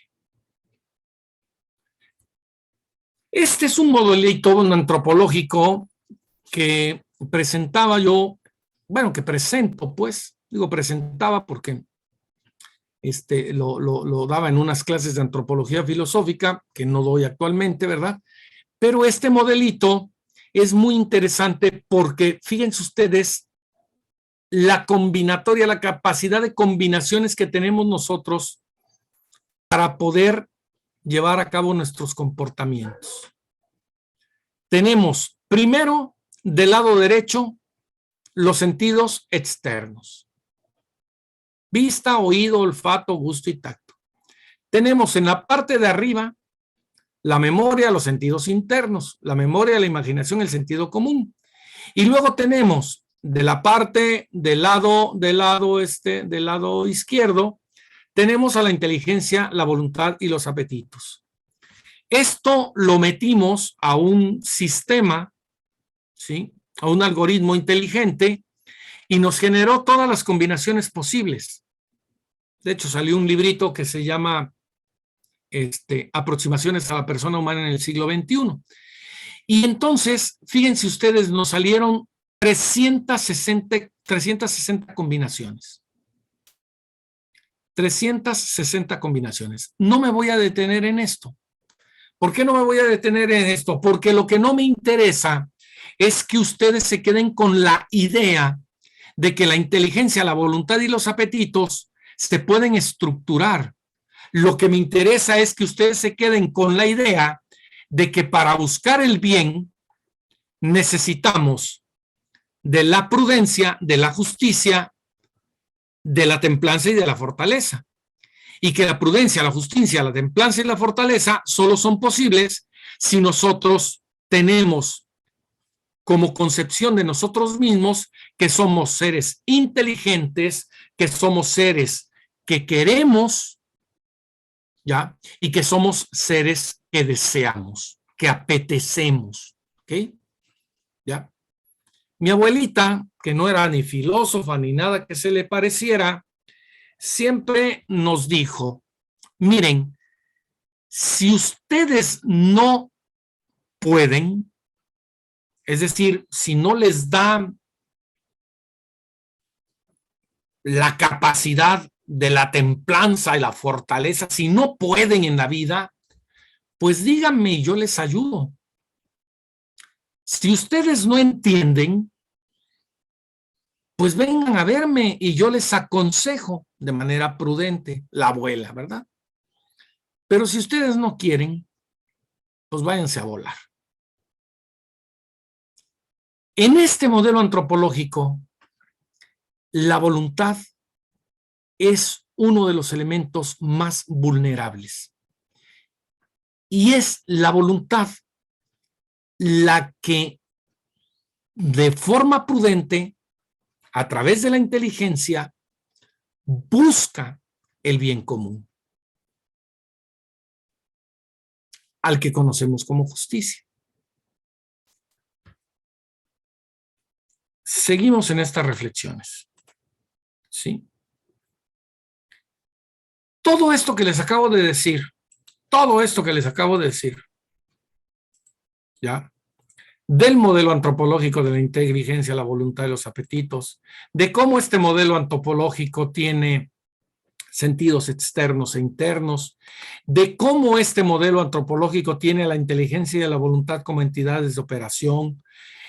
Este es un modelito antropológico que presentaba yo, bueno, que presento, pues, digo presentaba porque lo daba en unas clases de antropología filosófica, que no doy actualmente, ¿verdad? Pero este modelito es muy interesante porque, fíjense ustedes, la combinatoria, la capacidad de combinaciones que tenemos nosotros para poder llevar a cabo nuestros comportamientos. Tenemos primero, del lado derecho, los sentidos externos. Vista, oído, olfato, gusto y tacto. Tenemos en la parte de arriba la memoria, los sentidos internos, la memoria, la imaginación, el sentido común. Y luego tenemos de la parte del lado izquierdo, tenemos a la inteligencia, la voluntad y los apetitos. Esto lo metimos a un sistema, ¿sí? A un algoritmo inteligente y nos generó todas las combinaciones posibles. De hecho, salió un librito que se llama Aproximaciones a la persona humana en el siglo XXI. Y entonces, fíjense ustedes, nos salieron 360 combinaciones. 360 combinaciones. No me voy a detener en esto. ¿Por qué no me voy a detener en esto? Porque lo que no me interesa es que ustedes se queden con la idea de que la inteligencia, la voluntad y los apetitos se pueden estructurar. Lo que me interesa es que ustedes se queden con la idea de que para buscar el bien necesitamos de la prudencia, de la justicia, de la templanza y de la fortaleza. Y que la prudencia, la justicia, la templanza y la fortaleza solo son posibles si nosotros tenemos como concepción de nosotros mismos que somos seres inteligentes, que somos seres que queremos, ¿ya? Y que somos seres que deseamos, que apetecemos, ¿ok? ¿Ya? Mi abuelita, que no era ni filósofa ni nada que se le pareciera, siempre nos dijo, miren, si ustedes no pueden, es decir, si no les da la capacidad de la templanza y la fortaleza, si no pueden en la vida, pues díganme y yo les ayudo. Si ustedes no entienden, pues vengan a verme y yo les aconsejo de manera prudente, la abuela, ¿verdad? Pero si ustedes no quieren, pues váyanse a volar. En este modelo antropológico, la voluntad es uno de los elementos más vulnerables. Y es la voluntad la que de forma prudente, a través de la inteligencia, busca el bien común, al que conocemos como justicia. Seguimos en estas reflexiones. ¿Sí? Todo esto que les acabo de decir, ¿ya? Del modelo antropológico de la inteligencia, la voluntad y los apetitos, de cómo este modelo antropológico tiene sentidos externos e internos, de cómo este modelo antropológico tiene la inteligencia y la voluntad como entidades de operación,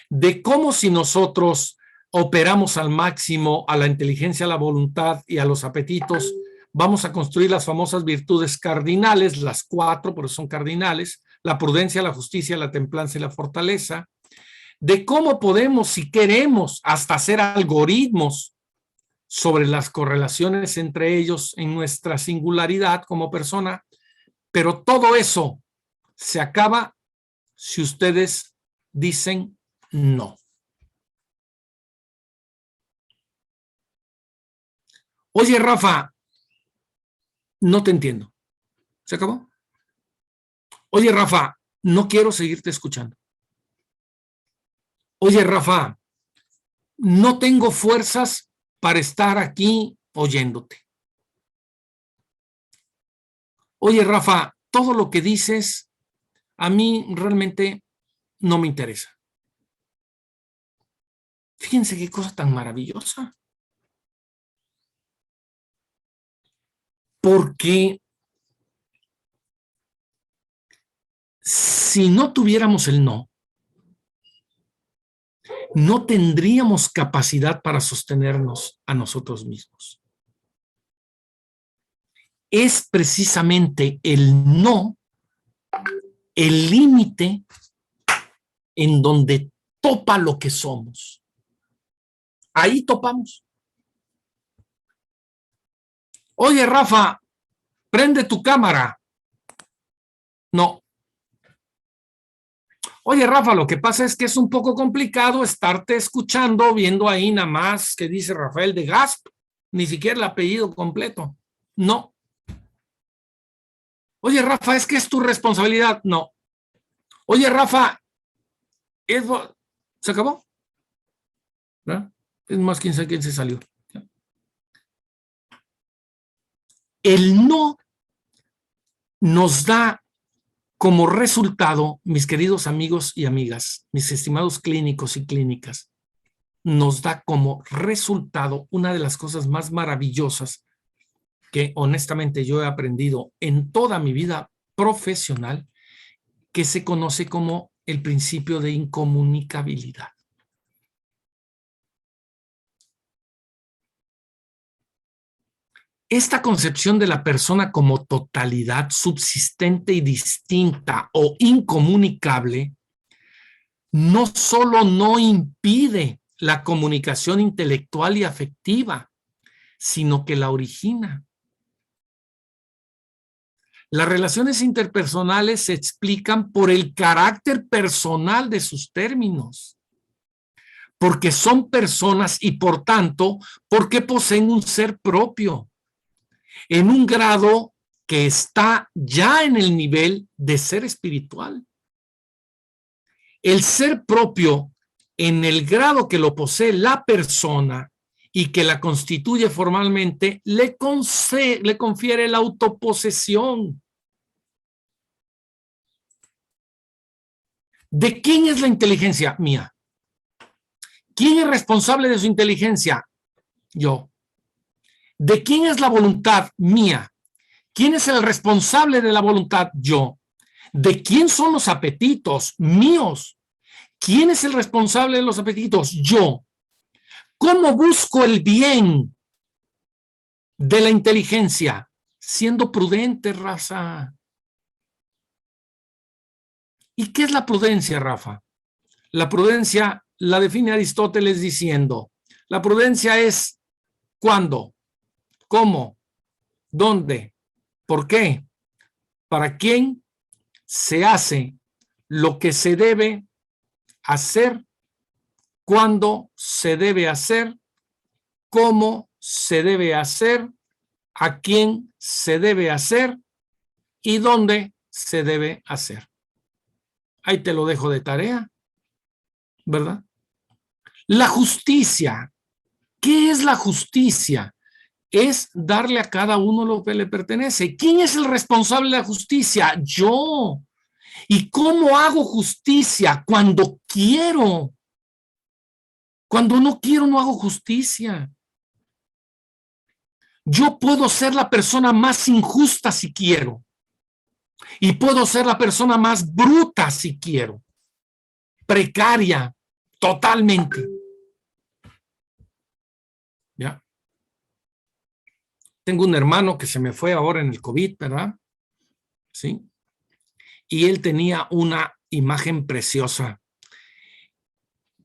de cómo si nosotros operamos al máximo a la inteligencia, a la voluntad y a los apetitos, vamos a construir las famosas virtudes cardinales, las 4, por eso son cardinales, la prudencia, la justicia, la templanza y la fortaleza, de cómo podemos, si queremos, hasta hacer algoritmos sobre las correlaciones entre ellos en nuestra singularidad como persona, pero todo eso se acaba si ustedes dicen no. Oye, Rafa, no te entiendo. ¿Se acabó? Oye, Rafa, no quiero seguirte escuchando. Oye, Rafa, no tengo fuerzas para estar aquí oyéndote. Oye, Rafa, todo lo que dices a mí realmente no me interesa. Fíjense qué cosa tan maravillosa. Porque si no tuviéramos el no, no tendríamos capacidad para sostenernos a nosotros mismos. Es precisamente el no, el límite en donde topa lo que somos. Ahí topamos. Oye, Rafa, prende tu cámara. No. Oye, Rafa, lo que pasa es que es un poco complicado estarte escuchando, viendo ahí nada más que dice Rafael de Gasp, ni siquiera el apellido completo. No. Oye, Rafa, es que es tu responsabilidad. No. Oye, Rafa, ¿se acabó? ¿verdad? Es más, quién sabe quién se salió. El no nos da como resultado, mis queridos amigos y amigas, mis estimados clínicos y clínicas, nos da como resultado una de las cosas más maravillosas que honestamente yo he aprendido en toda mi vida profesional, que se conoce como el principio de incomunicabilidad. Esta concepción de la persona como totalidad subsistente y distinta o incomunicable no solo no impide la comunicación intelectual y afectiva, sino que la origina. Las relaciones interpersonales se explican por el carácter personal de sus términos, porque son personas y por tanto, porque poseen un ser propio, en un grado que está ya en el nivel de ser espiritual. El ser propio, en el grado que lo posee la persona y que la constituye formalmente, le confiere la autoposesión. ¿De quién es la inteligencia? Mía. ¿Quién es responsable de su inteligencia? Yo. ¿De quién es la voluntad? Mía. ¿Quién es el responsable de la voluntad? Yo. ¿De quién son los apetitos? Míos. ¿Quién es el responsable de los apetitos? Yo. ¿Cómo busco el bien de la inteligencia? Siendo prudente, raza. ¿Y qué es la prudencia, Rafa? La prudencia la define Aristóteles diciendo, la prudencia es ¿cuándo? ¿Cómo? ¿Dónde? ¿Por qué? ¿Para quién se hace lo que se debe hacer? ¿Cuándo se debe hacer? ¿Cómo se debe hacer? ¿A quién se debe hacer? ¿Y dónde se debe hacer? Ahí te lo dejo de tarea, ¿verdad? La justicia. ¿Qué es la justicia? Es darle a cada uno lo que le pertenece. ¿Quién es el responsable de la justicia? Yo. ¿Y cómo hago justicia? Cuando quiero. Cuando no quiero, no hago justicia. Yo puedo ser la persona más injusta si quiero. Y puedo ser la persona más bruta si quiero. Precaria, totalmente. ¿Ya? Tengo un hermano que se me fue ahora en el COVID, ¿verdad? Sí. Y él tenía una imagen preciosa.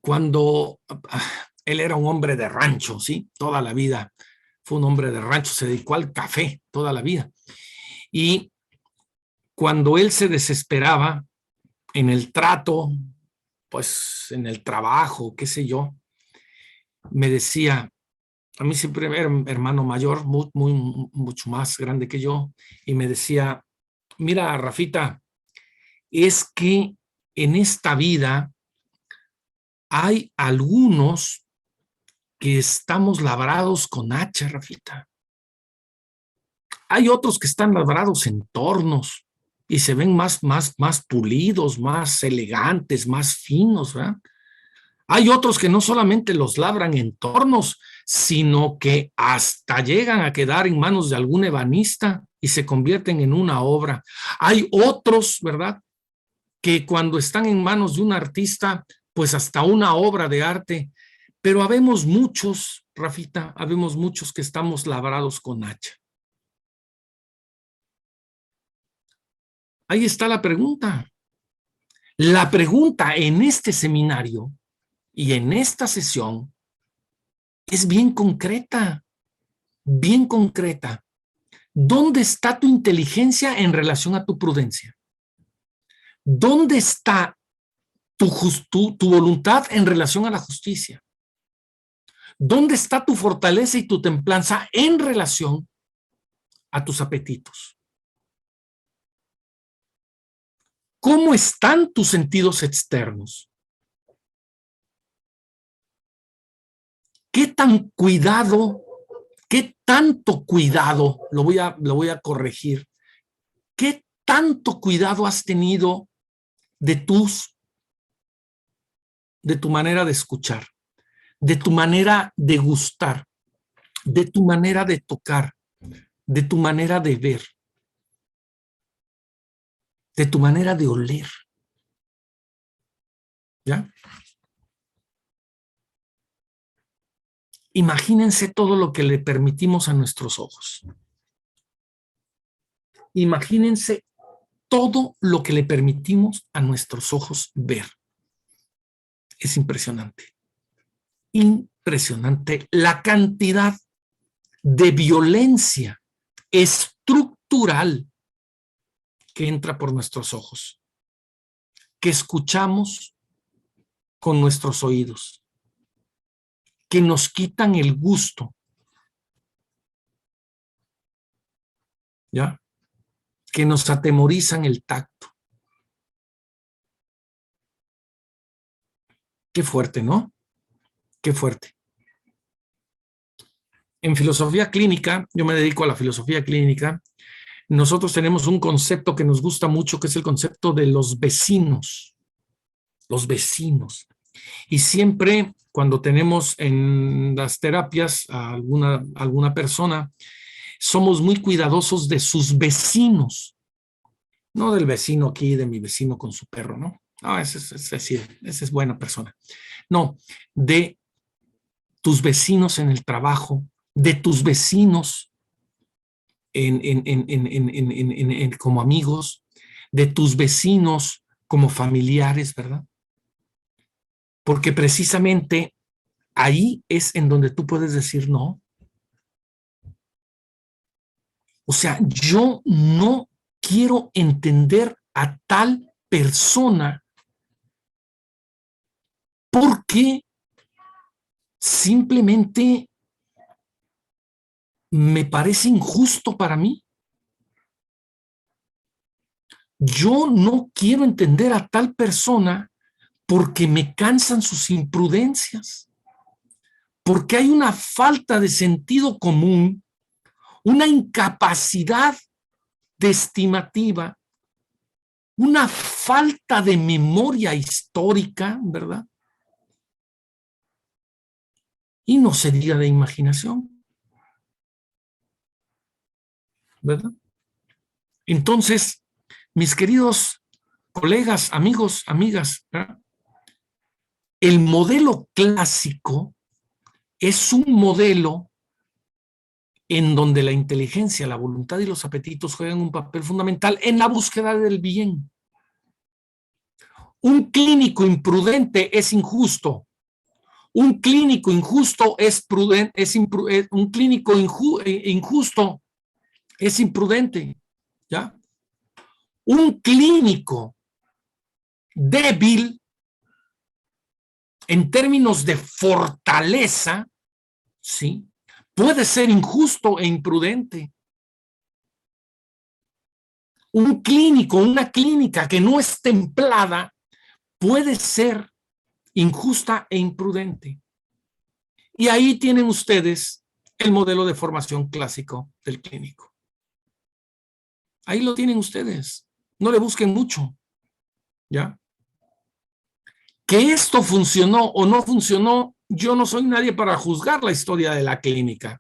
Cuando él era un hombre de rancho, ¿sí? Toda la vida fue un hombre de rancho, se dedicó al café toda la vida. Y cuando él se desesperaba en el trato, pues en el trabajo, qué sé yo, me decía, a mí siempre era un hermano mayor, mucho más grande que yo, y me decía, mira, Rafita, es que en esta vida hay algunos que estamos labrados con hacha, Rafita. Hay otros que están labrados en tornos y se ven más pulidos, más elegantes, más finos, ¿verdad? Hay otros que no solamente los labran en tornos, sino que hasta llegan a quedar en manos de algún ebanista y se convierten en una obra. Hay otros, ¿verdad?, que cuando están en manos de un artista, pues hasta una obra de arte. Pero habemos muchos, Rafita, habemos muchos que estamos labrados con hacha. Ahí está la pregunta. La pregunta en este seminario y en esta sesión es bien concreta, bien concreta. ¿Dónde está tu inteligencia en relación a tu prudencia? ¿Dónde está tu voluntad en relación a la justicia? ¿Dónde está tu fortaleza y tu templanza en relación a tus apetitos? ¿Cómo están tus sentidos externos? ¿Qué tan cuidado, qué tanto cuidado, lo voy a corregir, qué tanto cuidado has tenido de tu manera de escuchar, de tu manera de gustar, de tu manera de tocar, de tu manera de ver, de tu manera de oler? ¿Ya? Imagínense todo lo que le permitimos a nuestros ojos. Imagínense todo lo que le permitimos a nuestros ojos ver. Es impresionante. Impresionante la cantidad de violencia estructural que entra por nuestros ojos, que escuchamos con nuestros oídos, que nos quitan el gusto, ¿ya? Que nos atemorizan el tacto. Qué fuerte, ¿no? Qué fuerte. En filosofía clínica, yo me dedico a la filosofía clínica, nosotros tenemos un concepto que nos gusta mucho, que es el concepto de los vecinos. Los vecinos. Y siempre cuando tenemos en las terapias a alguna persona, somos muy cuidadosos de sus vecinos, no del vecino aquí, de mi vecino con su perro, ¿no? No, ese es buena persona. No, de tus vecinos en el trabajo, de tus vecinos como amigos, de tus vecinos como familiares, ¿verdad? Porque precisamente ahí es en donde tú puedes decir no. O sea, yo no quiero entender a tal persona porque simplemente me parece injusto para mí. Yo no quiero entender a tal persona porque me cansan sus imprudencias, porque hay una falta de sentido común, una incapacidad de estimativa, una falta de memoria histórica, ¿verdad? Y no se diga de imaginación, ¿verdad? Entonces, mis queridos colegas, amigos, amigas, ¿verdad? El modelo clásico es un modelo en donde la inteligencia, la voluntad y los apetitos juegan un papel fundamental en la búsqueda del bien. Un clínico imprudente es injusto. Un clínico injusto es prudente, un clínico injusto es imprudente, ¿ya? Un clínico débil en términos de fortaleza, ¿sí? Puede ser injusto e imprudente. Un clínico, una clínica que no es templada, puede ser injusta e imprudente. Y ahí tienen ustedes el modelo de formación clásico del clínico. Ahí lo tienen ustedes. No le busquen mucho, ¿ya? Que esto funcionó o no funcionó, yo no soy nadie para juzgar la historia de la clínica.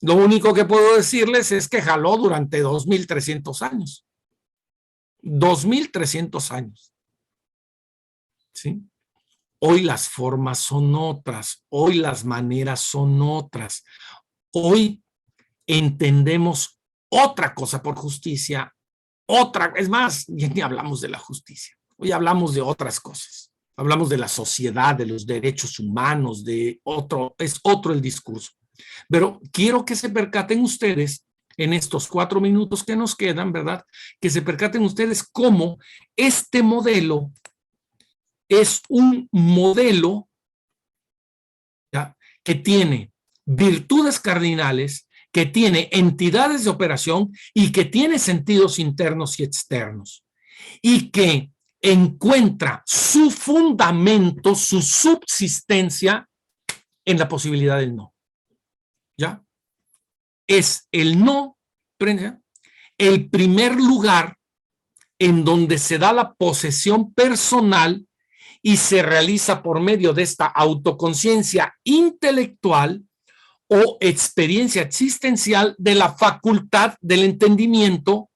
Lo único que puedo decirles es que jaló durante 2.300 años. 2.300 años. ¿Sí? Hoy las formas son otras, hoy las maneras son otras. Hoy entendemos otra cosa por justicia, es más, ya ni hablamos de la justicia, hoy hablamos de otras cosas. Hablamos de la sociedad, de los derechos humanos, es otro el discurso. Pero quiero que se percaten ustedes en estos 4 minutos que nos quedan, ¿verdad? Que se percaten ustedes cómo este modelo es un modelo, ¿ya?, que tiene virtudes cardinales, que tiene entidades de operación y que tiene sentidos internos y externos. Y que encuentra su fundamento, su subsistencia en la posibilidad del no. ¿Ya? Es el no, el primer lugar en donde se da la posesión personal y se realiza por medio de esta autoconciencia intelectual o experiencia existencial de la facultad del entendimiento,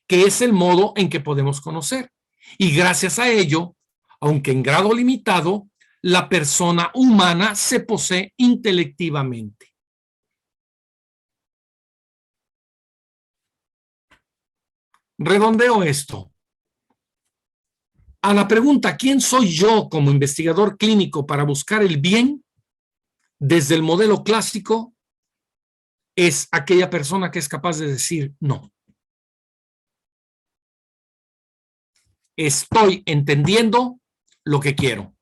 que es el modo en que podemos conocer. Y gracias a ello, aunque en grado limitado, la persona humana se posee intelectivamente. Redondeo esto. A la pregunta, ¿quién soy yo como investigador clínico para buscar el bien? Desde el modelo clásico, es aquella persona que es capaz de decir no. Estoy entendiendo lo que quiero.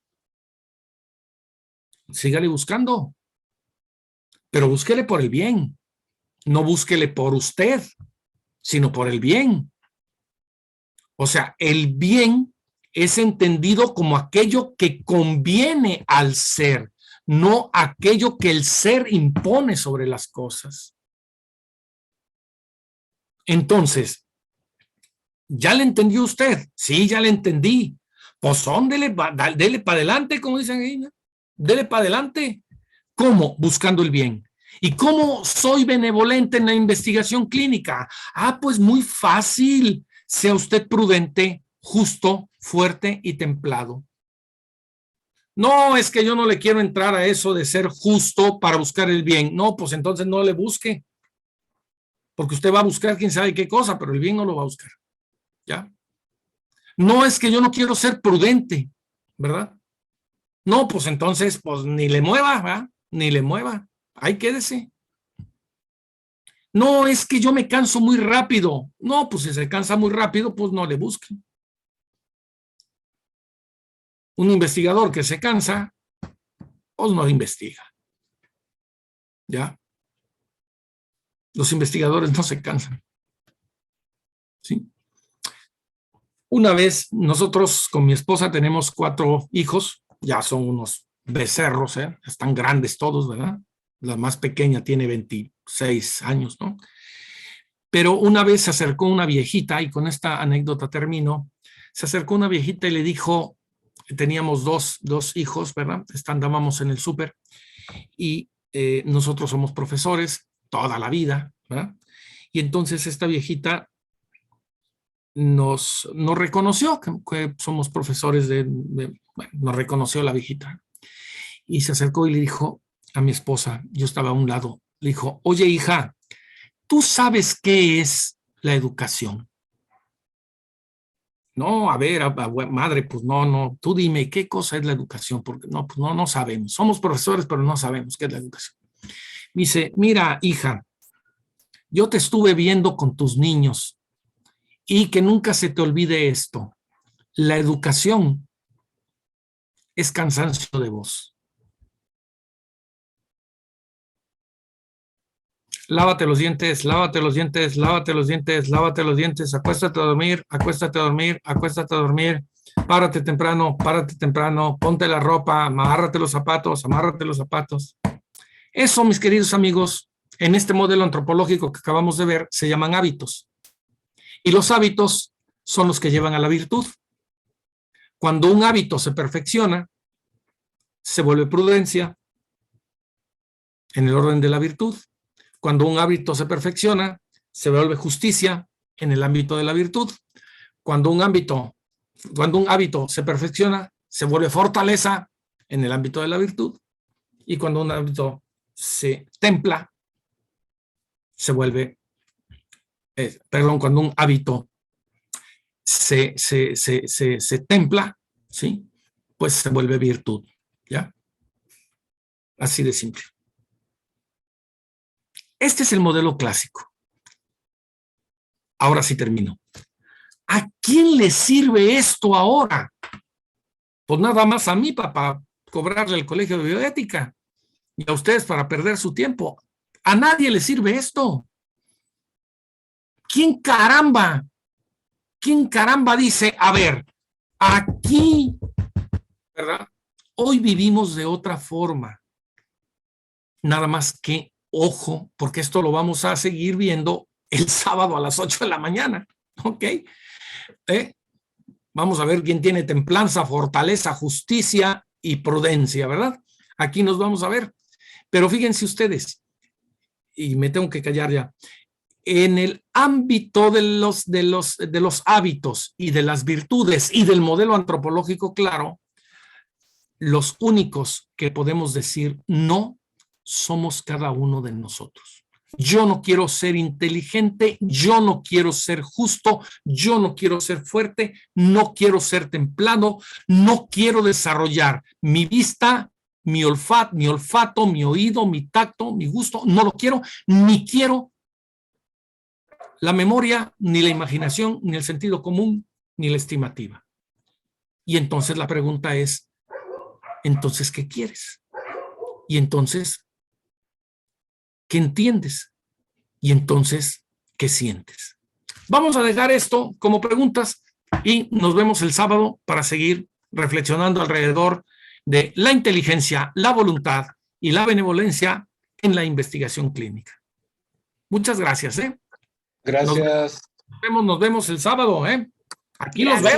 Sígale buscando, pero búsquele por el bien. No búsquele por usted, sino por el bien. O sea, el bien es entendido como aquello que conviene al ser, no aquello que el ser impone sobre las cosas. Entonces, ¿ya le entendió usted? Sí, ya le entendí. Pues dele para adelante, como dicen ahí, ¿no? Dele para adelante. ¿Cómo? Buscando el bien. ¿Y cómo soy benevolente en la investigación clínica? Ah, pues muy fácil. Sea usted prudente, justo, fuerte y templado. No, es que yo no le quiero entrar a eso de ser justo para buscar el bien. No, pues entonces no le busque. Porque usted va a buscar quién sabe qué cosa, pero el bien no lo va a buscar. ¿Ya? No, es que yo no quiero ser prudente, ¿verdad? No, pues entonces, pues ni le mueva, ¿verdad? Ni le mueva. Ahí quédese. No, es que yo me canso muy rápido. No, pues si se cansa muy rápido, pues no le busque. Un investigador que se cansa, pues no investiga. ¿Ya? Los investigadores no se cansan. ¿Sí? Una vez, nosotros con mi esposa tenemos 4 hijos, ya son unos becerros, ¿eh? Están grandes todos, ¿verdad? La más pequeña tiene 26 años, ¿no? Pero una vez se acercó una viejita, y con esta anécdota termino, se acercó una viejita y le dijo, teníamos dos hijos, ¿verdad? Andábamos en el súper, y nosotros somos profesores toda la vida, ¿verdad? Y entonces esta viejita nos reconoció que somos profesores bueno, nos reconoció la viejita. Y se acercó y le dijo a mi esposa, yo estaba a un lado, le dijo, oye hija, ¿tú sabes qué es la educación? No, a ver, madre, pues no, tú dime, ¿qué cosa es la educación? Porque no, pues no sabemos. Somos profesores, pero no sabemos qué es la educación. Me dice, mira, hija, yo te estuve viendo con tus niños y que nunca se te olvide esto. La educación es cansancio de voz. Lávate los dientes, lávate los dientes, lávate los dientes, lávate los dientes, acuéstate a dormir, acuéstate a dormir, acuéstate a dormir, párate temprano, ponte la ropa, amárrate los zapatos, amárrate los zapatos. Eso, mis queridos amigos, en este modelo antropológico que acabamos de ver, se llaman hábitos. Y los hábitos son los que llevan a la virtud. Cuando un hábito se perfecciona, se vuelve prudencia en el orden de la virtud. Cuando un hábito se perfecciona, se vuelve justicia en el ámbito de la virtud. Cuando un hábito se perfecciona, se vuelve fortaleza en el ámbito de la virtud. Y cuando un hábito se templa, se vuelve, cuando un hábito se templa, ¿sí? Pues se vuelve virtud, ¿ya? Así de simple. Este es el modelo clásico. Ahora sí termino. ¿A quién le sirve esto ahora? Pues nada más a mí para cobrarle el colegio de bioética y a ustedes para perder su tiempo. A nadie le sirve esto. ¿Quién caramba dice, a ver, aquí, ¿verdad? Hoy vivimos de otra forma. Nada más que ojo, porque esto lo vamos a seguir viendo el sábado a las 8 de la mañana, ¿ok? Vamos a ver quién tiene templanza, fortaleza, justicia y prudencia, ¿verdad? Aquí nos vamos a ver. Pero fíjense ustedes, y me tengo que callar ya, en el ámbito de los hábitos y de las virtudes y del modelo antropológico, claro, los únicos que podemos decir no somos cada uno de nosotros. Yo no quiero ser inteligente, yo no quiero ser justo, yo no quiero ser fuerte, no quiero ser templado, no quiero desarrollar mi vista, mi olfato, mi oído, mi tacto, mi gusto, no lo quiero, ni quiero la memoria, ni la imaginación, ni el sentido común, ni la estimativa. Y entonces la pregunta es, ¿entonces qué quieres? Y entonces, ¿qué entiendes? Y entonces, ¿qué sientes? Vamos a dejar esto como preguntas y nos vemos el sábado para seguir reflexionando alrededor de la inteligencia, la voluntad y la benevolencia en la investigación clínica. Muchas gracias. Gracias. Nos vemos el sábado. Aquí Gracias. los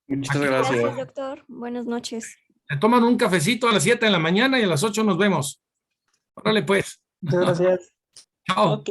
vemos. Muchas Aquí- gracias. Gracias, doctor. Buenas noches. Se toman un cafecito a las 7 de la mañana y a las 8 nos vemos. Órale, pues. Muchas gracias. Chao. Ok.